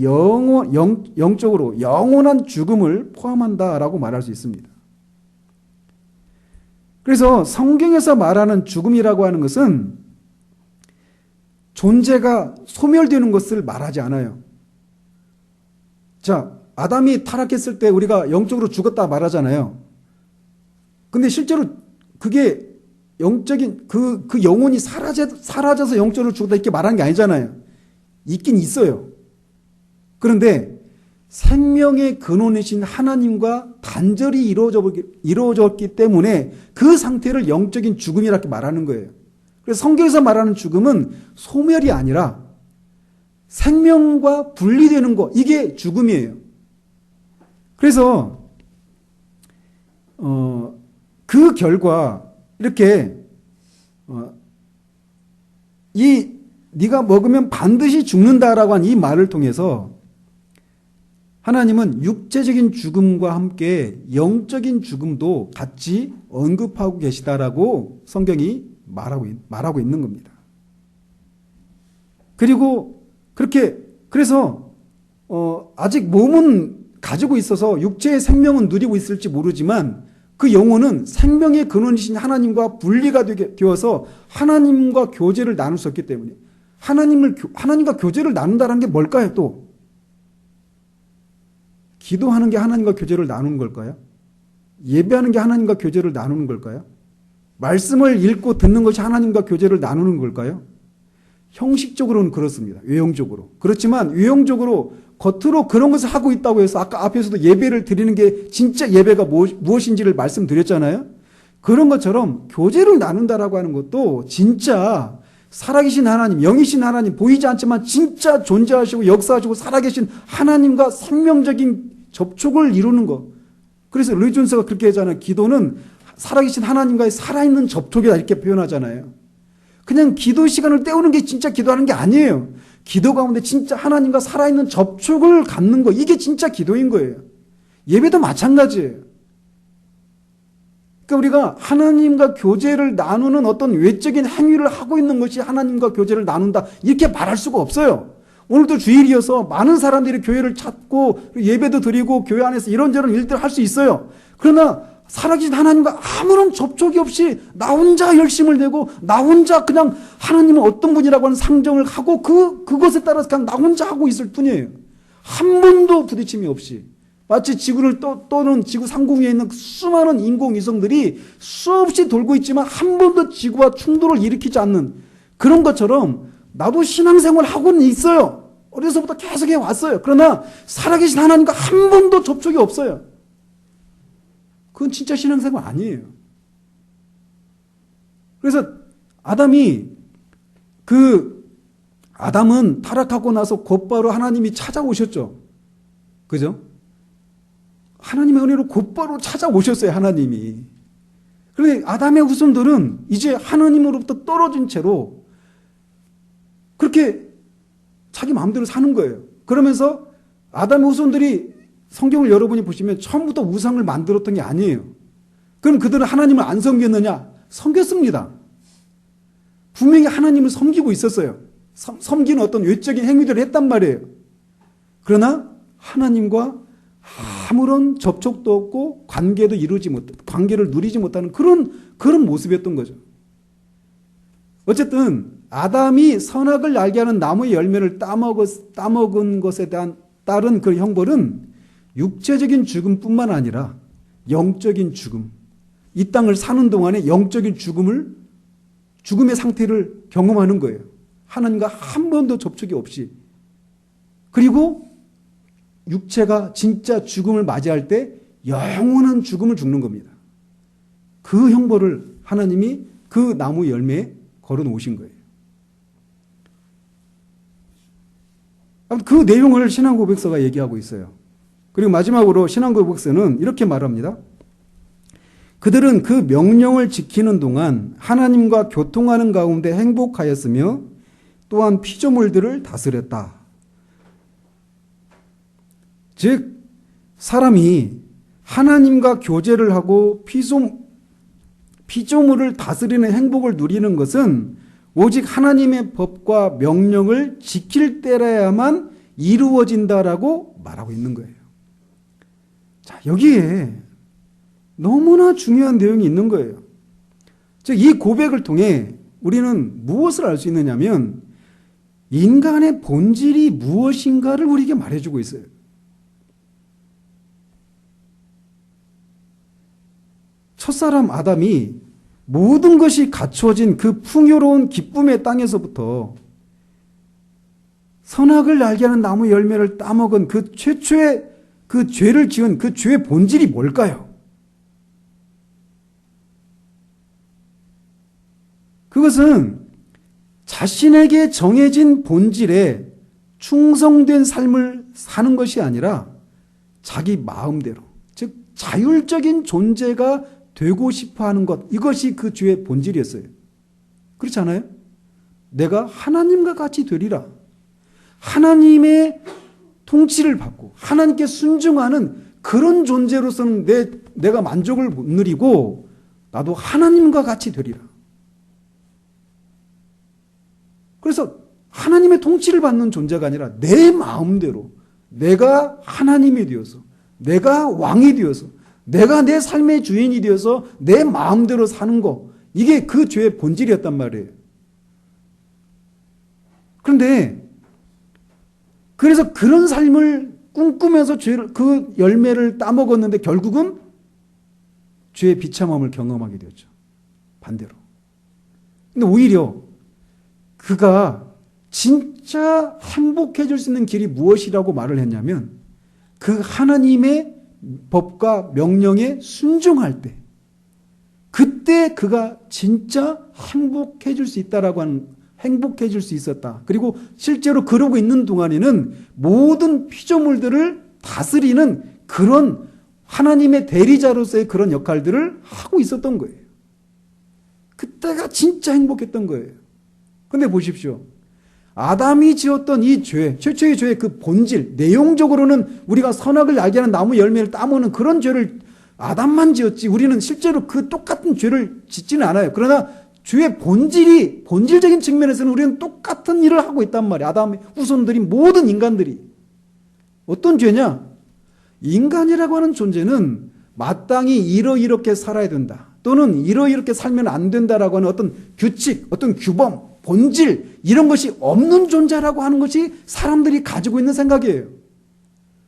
영적으로 영원한 죽음을 포함한다라고 말할 수 있습니다. 그래서 성경에서 말하는 죽음이라고 하는 것은 존재가 소멸되는 것을 말하지 않아요. 자, 아담이 타락했을 때 우리가 영적으로 죽었다 말하잖아요. 근데 실제로 그게 영적인 그 영혼이 사라져서 영적으로 죽었다 이렇게 말하는 게 아니잖아요. 있긴 있어요. 그런데 생명의 근원이신 하나님과 단절이 이루어졌기 때문에 그 상태를 영적인 죽음이라고 말하는 거예요. 그래서 성경에서 말하는 죽음은 소멸이 아니라 생명과 분리되는 것, 이게 죽음이에요. 그래서 그 결과 이렇게 네가 먹으면 반드시 죽는다라고 한 이 말을 통해서 하나님은 육체적인 죽음과 함께 영적인 죽음도 같이 언급하고 계시다라고 성경이 말하고 있는 겁니다. 그리고 그래서 아직 몸은 가지고 있어서 육체의 생명은 누리고 있을지 모르지만 그 영혼은 생명의 근원이신 하나님과 분리가 되어서 하나님과 교제를 나눌 수 없기 때문에 하나님과 교제를 나눈다는 게 뭘까요? 또 기도하는 게 하나님과 교제를 나누는 걸까요? 예배하는 게 하나님과 교제를 나누는 걸까요? 말씀을 읽고 듣는 것이 하나님과 교제를 나누는 걸까요? 형식적으로는 그렇습니다. 외형적으로. 그렇지만 외형적으로 겉으로 그런 것을 하고 있다고 해서 아까 앞에서도 예배를 드리는 게 진짜 예배가 무엇인지를 말씀드렸잖아요. 그런 것처럼 교제를 나눈다라고 하는 것도 진짜 살아계신 하나님, 영이신 하나님, 보이지 않지만 진짜 존재하시고 역사하시고 살아계신 하나님과 생명적인 접촉을 이루는 것. 그래서 르이존스가 그렇게 하잖아요. 기도는 살아계신 하나님과의 살아있는 접촉이다 이렇게 표현하잖아요. 그냥 기도 시간을 때우는 게 진짜 기도하는 게 아니에요. 기도 가운데 진짜 하나님과 살아있는 접촉을 갖는 거, 이게 진짜 기도인 거예요. 예배도 마찬가지예요. 그러니까 우리가 하나님과 교제를 나누는 어떤 외적인 행위를 하고 있는 것이 하나님과 교제를 나눈다 이렇게 말할 수가 없어요. 오늘도 주일이어서 많은 사람들이 교회를 찾고 예배도 드리고 교회 안에서 이런저런 일들을 할 수 있어요. 그러나 살아계신 하나님과 아무런 접촉이 없이 나 혼자 열심을 내고 나 혼자 그냥 하나님은 어떤 분이라고 하는 상정을 하고 그것에 따라서 그냥 나 혼자 하고 있을 뿐이에요. 한 번도 부딪힘이 없이. 마치 지구를 떠는 지구 상공 위에 있는 수많은 인공위성들이 수없이 돌고 있지만 한 번도 지구와 충돌을 일으키지 않는 그런 것처럼 나도 신앙생활 하고는 있어요. 어려서부터 계속 해왔어요. 그러나 살아계신 하나님과 한 번도 접촉이 없어요. 그건 진짜 신앙생활 아니에요. 그래서 아담은 타락하고 나서 곧바로 하나님이 찾아오셨죠. 그죠? 하나님의 은혜로 곧바로 찾아오셨어요, 하나님이. 그런데 아담의 후손들은 이제 하나님으로부터 떨어진 채로 그렇게 자기 마음대로 사는 거예요. 그러면서 아담의 후손들이 성경을 여러분이 보시면 처음부터 우상을 만들었던 게 아니에요. 그럼 그들은 하나님을 안 섬겼느냐? 섬겼습니다. 분명히 하나님을 섬기고 있었어요. 섬기는 어떤 외적인 행위들을 했단 말이에요. 그러나 하나님과 아무런 접촉도 없고 관계를 누리지 못하는 그런 모습이었던 거죠. 어쨌든 아담이 선악을 알게 하는 나무의 열매를 따먹은 것에 대한 따른 그 형벌은 육체적인 죽음뿐만 아니라 영적인 죽음, 이 땅을 사는 동안에 영적인 죽음의 상태를 경험하는 거예요. 하나님과 한 번도 접촉이 없이. 그리고 육체가 진짜 죽음을 맞이할 때 영원한 죽음을 죽는 겁니다. 그 형벌을 하나님이 그 나무 열매에 걸어 놓으신 거예요. 그 내용을 신앙고백서가 얘기하고 있어요. 그리고 마지막으로 신앙고백서는 이렇게 말합니다. 그들은 그 명령을 지키는 동안 하나님과 교통하는 가운데 행복하였으며 또한 피조물들을 다스렸다. 즉 사람이 하나님과 교제를 하고 피조물을 다스리는 행복을 누리는 것은 오직 하나님의 법과 명령을 지킬 때라야만 이루어진다라고 말하고 있는 거예요. 자, 여기에 너무나 중요한 내용이 있는 거예요. 즉, 이 고백을 통해 우리는 무엇을 알 수 있느냐면 인간의 본질이 무엇인가를 우리에게 말해주고 있어요. 첫사람 아담이 모든 것이 갖추어진 그 풍요로운 기쁨의 땅에서부터 선악을 알게 하는 나무 열매를 따먹은 그 최초의 그 죄를 지은 그 죄의 본질이 뭘까요? 그것은 자신에게 정해진 본질에 충성된 삶을 사는 것이 아니라 자기 마음대로, 즉 자율적인 존재가 되고 싶어 하는 것, 이것이 그 죄의 본질이었어요. 그렇지 않아요? 내가 하나님과 같이 되리라. 하나님의 통치를 받고 하나님께 순종하는 그런 존재로서는 내가 만족을 못 누리고 나도 하나님과 같이 되리라. 그래서 하나님의 통치를 받는 존재가 아니라 내 마음대로 내가 하나님이 되어서 내가 왕이 되어서 내가 내 삶의 주인이 되어서 내 마음대로 사는 거, 이게 그 죄의 본질이었단 말이에요. 그런데 그래서 그런 삶을 꿈꾸면서 그 열매를 따먹었는데 결국은 죄의 비참함을 경험하게 되었죠. 반대로. 근데 오히려 그가 진짜 행복해질 수 있는 길이 무엇이라고 말을 했냐면 그 하나님의 법과 명령에 순종할 때 그때 그가 진짜 행복해질 수 있다라고 하는, 행복해질 수 있었다. 그리고 실제로 그러고 있는 동안에는 모든 피조물들을 다스리는 그런 하나님의 대리자로서의 그런 역할들을 하고 있었던 거예요. 그때가 진짜 행복했던 거예요. 근데 보십시오. 아담이 지었던 이 죄, 최초의 죄의 그 본질, 내용적으로는 우리가 선악을 알게 하는 나무 열매를 따먹는 그런 죄를 아담만 지었지 우리는 실제로 그 똑같은 죄를 짓지는 않아요. 그러나 죄의 본질적인 측면에서는 우리는 똑같은 일을 하고 있단 말이에요. 아담의 후손들인 모든 인간들이. 어떤 죄냐? 인간이라고 하는 존재는 마땅히 이렇게 살아야 된다. 또는 이렇게 살면 안 된다라고 하는 어떤 규칙, 어떤 규범, 본질, 이런 것이 없는 존재라고 하는 것이 사람들이 가지고 있는 생각이에요.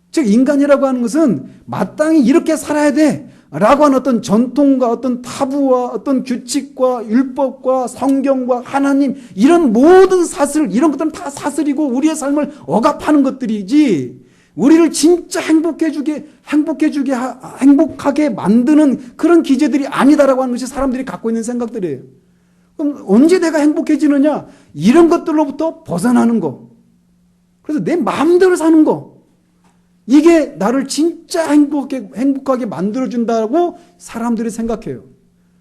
즉 인간이라고 하는 것은 마땅히 이렇게 살아야 돼 라고 하는 어떤 전통과 어떤 타부와 어떤 규칙과 율법과 성경과 하나님, 이런 모든 사슬, 이런 것들은 다 사슬이고 우리의 삶을 억압하는 것들이지 우리를 진짜 행복하게 만드는 그런 기제들이 아니다라고 하는 것이 사람들이 갖고 있는 생각들이에요. 그럼 언제 내가 행복해지느냐? 이런 것들로부터 벗어나는 거. 그래서 내 마음대로 사는 거. 이게 나를 진짜 행복하게 만들어준다고 사람들이 생각해요.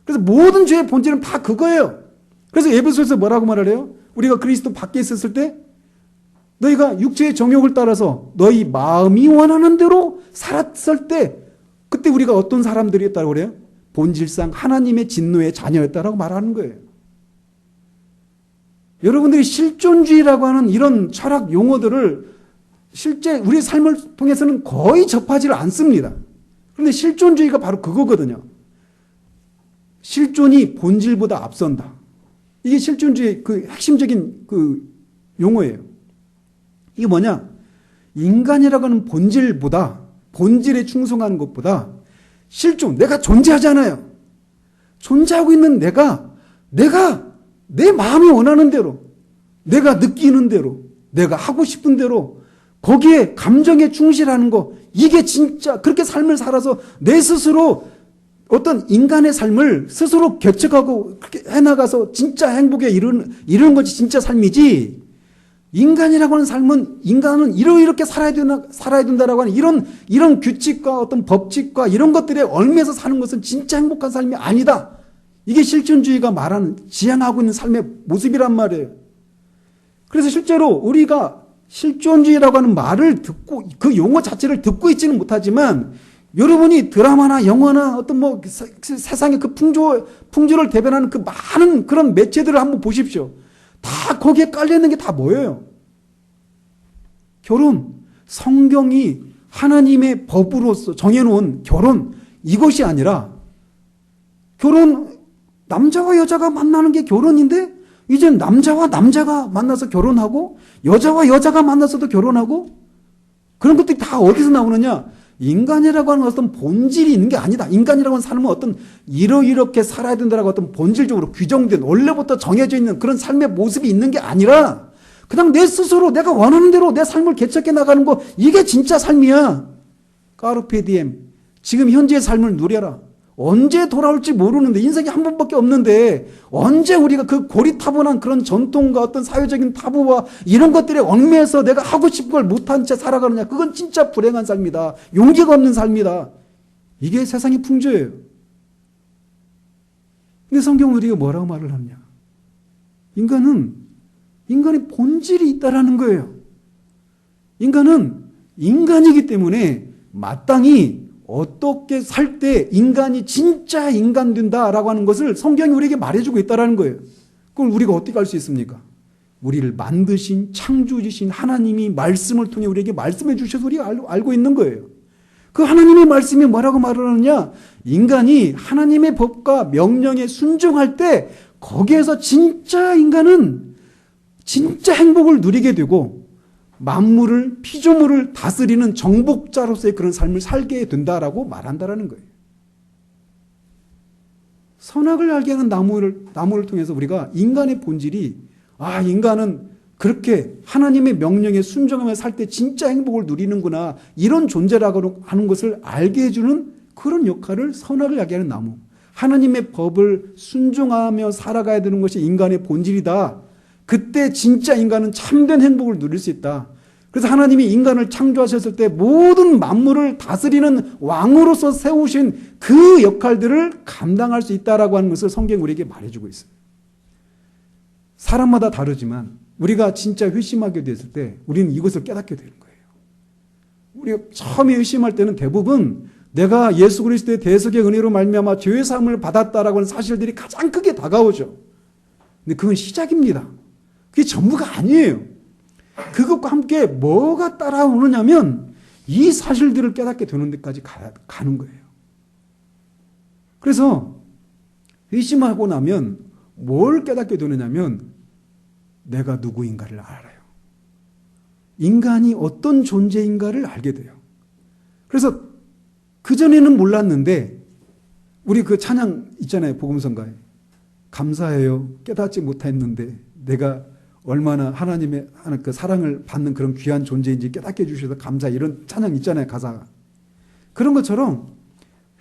그래서 모든 죄의 본질은 다 그거예요. 그래서 에베소에서 뭐라고 말하래요? 우리가 그리스도 밖에 있었을 때 너희가 육체의 정욕을 따라서 너희 마음이 원하는 대로 살았을 때 그때 우리가 어떤 사람들이었다고 그래요? 본질상 하나님의 진노의 자녀였다라고 말하는 거예요. 여러분들이 실존주의라고 하는 이런 철학 용어들을 실제 우리 삶을 통해서는 거의 접하지 않습니다. 그런데 실존주의가 바로 그거거든요. 실존이 본질보다 앞선다. 이게 실존주의의 그 핵심적인 그 용어예요. 이게 뭐냐? 인간이라고 하는 본질에 충성하는 것보다 실존, 내가 존재하지 않아요. 존재하고 있는 내가 내 마음이 원하는 대로, 내가 느끼는 대로, 내가 하고 싶은 대로 거기에 감정에 충실하는 거, 이게 진짜 그렇게 삶을 살아서 내 스스로 어떤 인간의 삶을 스스로 개척하고 그렇게 해나가서 진짜 행복에 이르는 것이 진짜 삶이지, 인간이라고 하는 삶은 인간은 이렇게 살아야 된다라고 하는 이런 규칙과 어떤 법칙과 이런 것들에 얽매여서 사는 것은 진짜 행복한 삶이 아니다. 이게 실존주의가 말하는, 지향하고 있는 삶의 모습이란 말이에요. 그래서 실제로 우리가 실존주의라고 하는 말을 듣고 그 용어 자체를 듣고 있지는 못하지만, 여러분이 드라마나 영화나 어떤 세상의 그 풍조를 대변하는 그 많은 그런 매체들을 한번 보십시오. 다 거기에 깔려있는 게 다 뭐예요? 결혼. 성경이 하나님의 법으로서 정해놓은 결혼, 이것이 아니라, 결혼, 남자와 여자가 만나는 게 결혼인데 이젠 남자와 남자가 만나서 결혼하고 여자와 여자가 만나서도 결혼하고, 그런 것들이 다 어디서 나오느냐? 인간이라고 하는 어떤 본질이 있는 게 아니다. 인간이라고 하는 삶은 어떤 이렇게 살아야 된다라고 어떤 본질적으로 규정된, 원래부터 정해져 있는 그런 삶의 모습이 있는 게 아니라, 그냥 내 스스로 내가 원하는 대로 내 삶을 개척해 나가는 거, 이게 진짜 삶이야. 까르페 디엠. 지금 현재의 삶을 누려라. 언제 돌아올지 모르는데, 인생이 한 번밖에 없는데 언제 우리가 그 고리타분한 그런 전통과 어떤 사회적인 타부와 이런 것들에 얽매여서 내가 하고 싶은 걸 못한 채 살아가느냐. 그건 진짜 불행한 삶이다. 용기가 없는 삶이다. 이게 세상의 풍조예요. 근데 성경은 우리가 뭐라고 말을 하느냐? 인간의 본질이 있다라는 거예요. 인간은 인간이기 때문에 마땅히 어떻게 살 때 인간이 진짜 인간 된다라고 하는 것을 성경이 우리에게 말해주고 있다는 거예요. 그걸 우리가 어떻게 알 수 있습니까? 우리를 만드신 창조주신 하나님이 말씀을 통해 우리에게 말씀해 주셔서 우리가 알고 있는 거예요. 그 하나님의 말씀이 뭐라고 말을 하느냐? 인간이 하나님의 법과 명령에 순종할 때 거기에서 진짜 인간은 진짜 행복을 누리게 되고, 만물을, 피조물을 다스리는 정복자로서의 그런 삶을 살게 된다라고 말한다라는 거예요. 선악을 알게 하는 나무를 통해서 우리가 인간의 본질이, 인간은 그렇게 하나님의 명령에 순종하며 살 때 진짜 행복을 누리는구나, 이런 존재라고 하는 것을 알게 해주는 그런 역할을 선악을 알게 하는 나무, 하나님의 법을 순종하며 살아가야 되는 것이 인간의 본질이다. 그때 진짜 인간은 참된 행복을 누릴 수 있다. 그래서 하나님이 인간을 창조하셨을 때 모든 만물을 다스리는 왕으로서 세우신 그 역할들을 감당할 수 있다라고 하는 것을 성경이 우리에게 말해주고 있어요. 사람마다 다르지만 우리가 진짜 회심하게 됐을 때 우리는 이것을 깨닫게 되는 거예요. 우리가 처음에 회심할 때는 대부분 내가 예수 그리스도의 대속의 은혜로 말미암아 죄의 사함을 받았다라고 하는 사실들이 가장 크게 다가오죠. 근데 그건 시작입니다. 그게 전부가 아니에요. 그것과 함께 뭐가 따라오느냐면 이 사실들을 깨닫게 되는 데까지 가는 거예요. 그래서 회심하고 나면 뭘 깨닫게 되느냐면 내가 누구인가를 알아요. 인간이 어떤 존재인가를 알게 돼요. 그래서 그전에는 몰랐는데, 우리 그 찬양 있잖아요. 복음성가에. 감사해요. 깨닫지 못했는데 내가 얼마나 하나님의 그 사랑을 받는 그런 귀한 존재인지 깨닫게 해주셔서 감사, 이런 찬양 있잖아요. 가사가. 그런 것처럼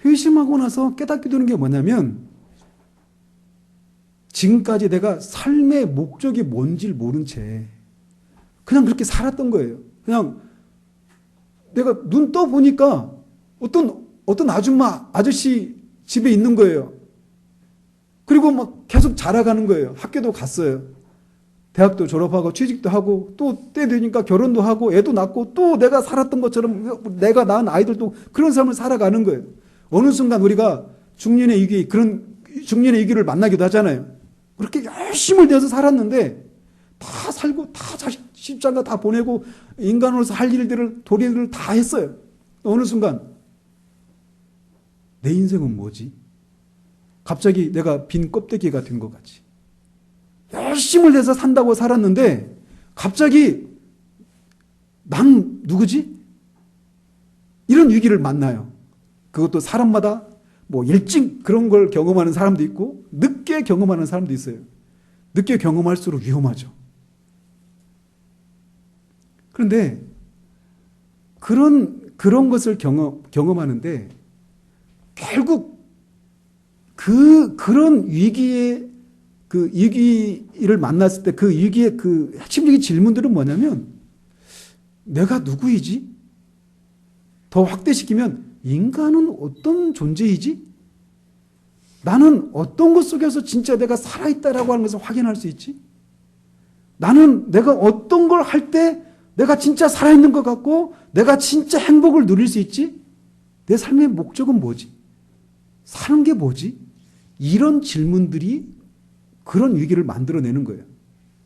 회심하고 나서 깨닫게 되는 게 뭐냐면, 지금까지 내가 삶의 목적이 뭔지를 모른 채 그냥 그렇게 살았던 거예요. 그냥 내가 눈 떠 보니까 어떤 아저씨 집에 있는 거예요. 그리고 막 계속 자라가는 거예요. 학교도 갔어요. 대학도 졸업하고 취직도 하고, 또 때 되니까 결혼도 하고 애도 낳고, 또 내가 살았던 것처럼 내가 낳은 아이들도 그런 삶을 살아가는 거예요. 어느 순간 우리가 중년의 위기를 만나기도 하잖아요. 그렇게 열심을 내서 살았는데 다 살고 다 자식 십장가 다 보내고 인간으로서 할 일들을 도리를 다 했어요. 어느 순간 내 인생은 뭐지? 갑자기 내가 빈 껍데기가 된 것 같이 열심을 내서 산다고 살았는데 갑자기 난 누구지? 이런 위기를 만나요. 그것도 사람마다 뭐 일찍 그런 걸 경험하는 사람도 있고 늦게 경험하는 사람도 있어요. 늦게 경험할수록 위험하죠. 그런데 그런 것을 경험하는데 결국 그런 위기의 그 위기를 만났을 때 그 위기의 그 핵심적인 질문들은 뭐냐면 내가 누구이지? 더 확대시키면 인간은 어떤 존재이지? 나는 어떤 것 속에서 진짜 내가 살아있다라고 하는 것을 확인할 수 있지? 나는 내가 어떤 걸 할 때 내가 진짜 살아있는 것 같고 내가 진짜 행복을 누릴 수 있지? 내 삶의 목적은 뭐지? 사는 게 뭐지? 이런 질문들이 그런 위기를 만들어내는 거예요.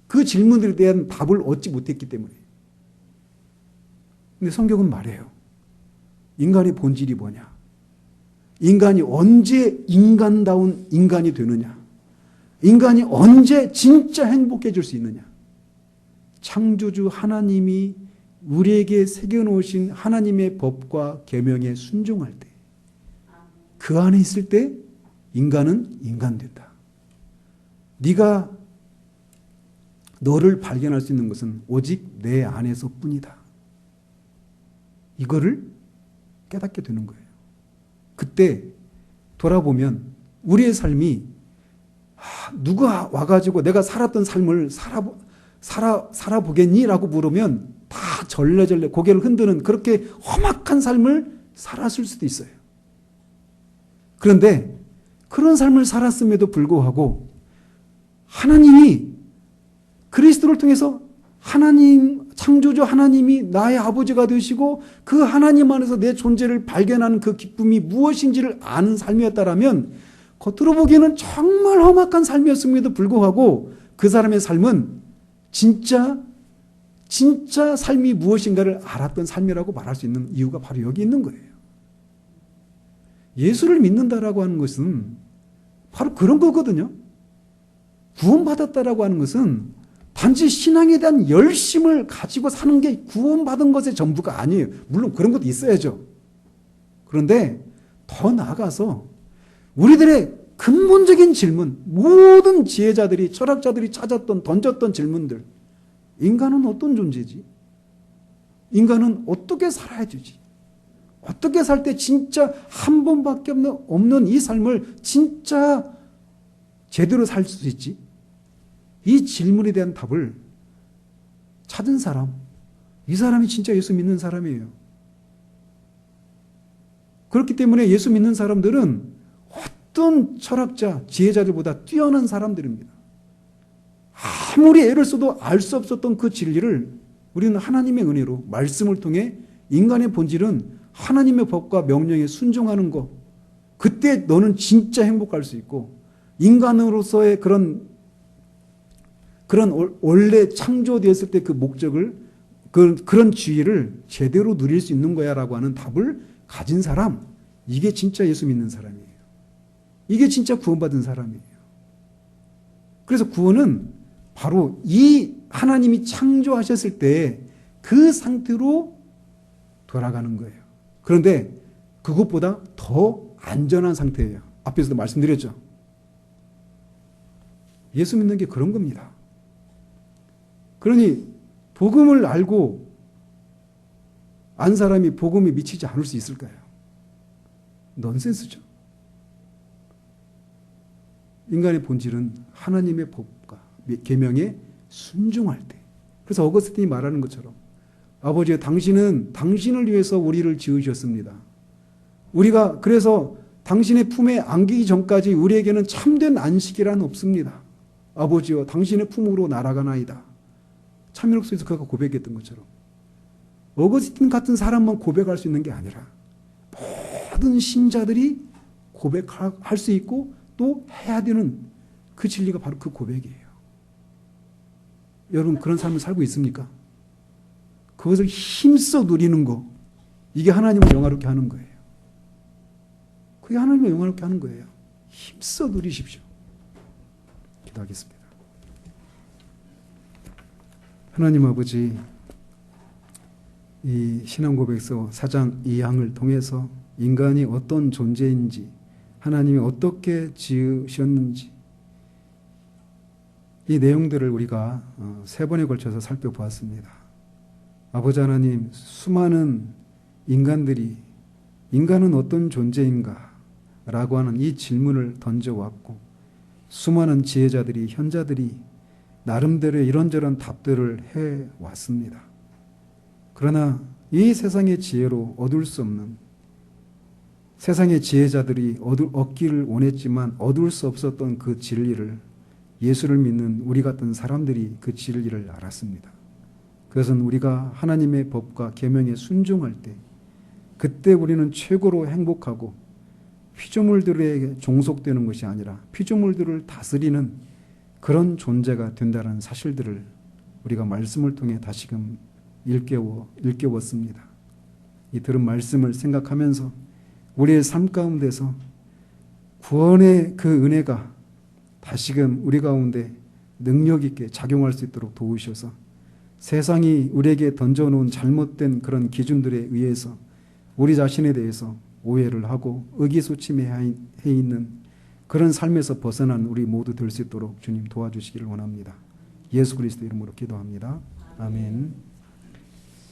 그 질문들에 대한 답을 얻지 못했기 때문에. 근데 성경은 말해요. 인간의 본질이 뭐냐? 인간이 언제 인간다운 인간이 되느냐? 인간이 언제 진짜 행복해질 수 있느냐? 창조주 하나님이 우리에게 새겨놓으신 하나님의 법과 계명에 순종할 때, 그 안에 있을 때 인간은 인간 된다. 네가 너를 발견할 수 있는 것은 오직 내 안에서 뿐이다. 이거를 깨닫게 되는 거예요. 그때 돌아보면 우리의 삶이 누가 와가지고 내가 살았던 삶을 살아보겠니? 라고 물으면 다 절레절레 고개를 흔드는 그렇게 험악한 삶을 살았을 수도 있어요. 그런데 그런 삶을 살았음에도 불구하고 하나님이 그리스도를 통해서 하나님, 창조주 하나님이 나의 아버지가 되시고 그 하나님 안에서 내 존재를 발견하는 그 기쁨이 무엇인지를 아는 삶이었다라면 겉으로 보기에는 정말 험악한 삶이었음에도 불구하고 그 사람의 삶은 진짜 삶이 무엇인가를 알았던 삶이라고 말할 수 있는 이유가 바로 여기 있는 거예요. 예수를 믿는다라고 하는 것은 바로 그런 거거든요. 구원받았다라고 하는 것은 단지 신앙에 대한 열심을 가지고 사는 게 구원받은 것의 전부가 아니에요. 물론 그런 것도 있어야죠. 그런데 더 나아가서 우리들의 근본적인 질문, 모든 지혜자들이, 철학자들이 던졌던 질문들. 인간은 어떤 존재지? 인간은 어떻게 살아야 되지? 어떻게 살 때 진짜 한 번밖에 없는 이 삶을 진짜 제대로 살 수 있지? 이 질문에 대한 답을 찾은 사람, 이 사람이 진짜 예수 믿는 사람이에요. 그렇기 때문에 예수 믿는 사람들은 어떤 철학자, 지혜자들보다 뛰어난 사람들입니다. 아무리 애를 써도 알 수 없었던 그 진리를 우리는 하나님의 은혜로 말씀을 통해 인간의 본질은 하나님의 법과 명령에 순종하는 것, 그때 너는 진짜 행복할 수 있고 인간으로서의 그런 원래 창조되었을 때 그 목적을 그런 지위를 제대로 누릴 수 있는 거야 라고 하는 답을 가진 사람, 이게 진짜 예수 믿는 사람이에요. 이게 진짜 구원받은 사람이에요. 그래서 구원은 바로 이 하나님이 창조하셨을 때 그 상태로 돌아가는 거예요. 그런데 그것보다 더 안전한 상태예요. 앞에서도 말씀드렸죠. 예수 믿는 게 그런 겁니다. 그러니 복음을 알고 안 사람이 복음에 미치지 않을 수 있을까요? 넌센스죠. 인간의 본질은 하나님의 법과 계명에 순종할 때. 그래서 어거스틴이 말하는 것처럼 아버지여 당신은 당신을 위해서 우리를 지으셨습니다. 우리가 그래서 당신의 품에 안기기 전까지 우리에게는 참된 안식이란 없습니다. 아버지여 당신의 품으로 날아가나이다. 참여록서에서 그가 고백했던 것처럼 어거스틴 같은 사람만 고백할 수 있는 게 아니라 모든 신자들이 고백할 수 있고 또 해야 되는 그 진리가 바로 그 고백이에요. 여러분 그런 삶을 살고 있습니까? 그것을 힘써 누리는 거, 이게 하나님을 영화롭게 하는 거예요. 그게 하나님을 영화롭게 하는 거예요. 힘써 누리십시오. 기도하겠습니다. 하나님 아버지, 이 신앙고백서 4장 2항을 통해서 인간이 어떤 존재인지, 하나님이 어떻게 지으셨는지, 이 내용들을 우리가 3번에 걸쳐서 살펴보았습니다. 아버지 하나님, 수많은 인간은 어떤 존재인가? 라고 하는 이 질문을 던져왔고, 수많은 지혜자들이, 현자들이 나름대로 이런저런 답들을 해왔습니다. 그러나 이 세상의 지혜로 얻을 수 없는, 세상의 지혜자들이 얻기를 원했지만 얻을 수 없었던 그 진리를, 예수를 믿는 우리 같은 사람들이 그 진리를 알았습니다. 그것은 우리가 하나님의 법과 계명에 순종할 때, 그때 우리는 최고로 행복하고 피조물들에게 종속되는 것이 아니라 피조물들을 다스리는 그런 존재가 된다는 사실들을 우리가 말씀을 통해 다시금 일깨웠습니다. 이 들은 말씀을 생각하면서 우리의 삶 가운데서 구원의 그 은혜가 다시금 우리 가운데 능력 있게 작용할 수 있도록 도우셔서 세상이 우리에게 던져놓은 잘못된 그런 기준들에 의해서 우리 자신에 대해서 오해를 하고 의기소침해 있는 그런 삶에서 벗어난 우리 모두 될 수 있도록 주님 도와주시기를 원합니다. 예수 그리스도 이름으로 기도합니다. 아멘.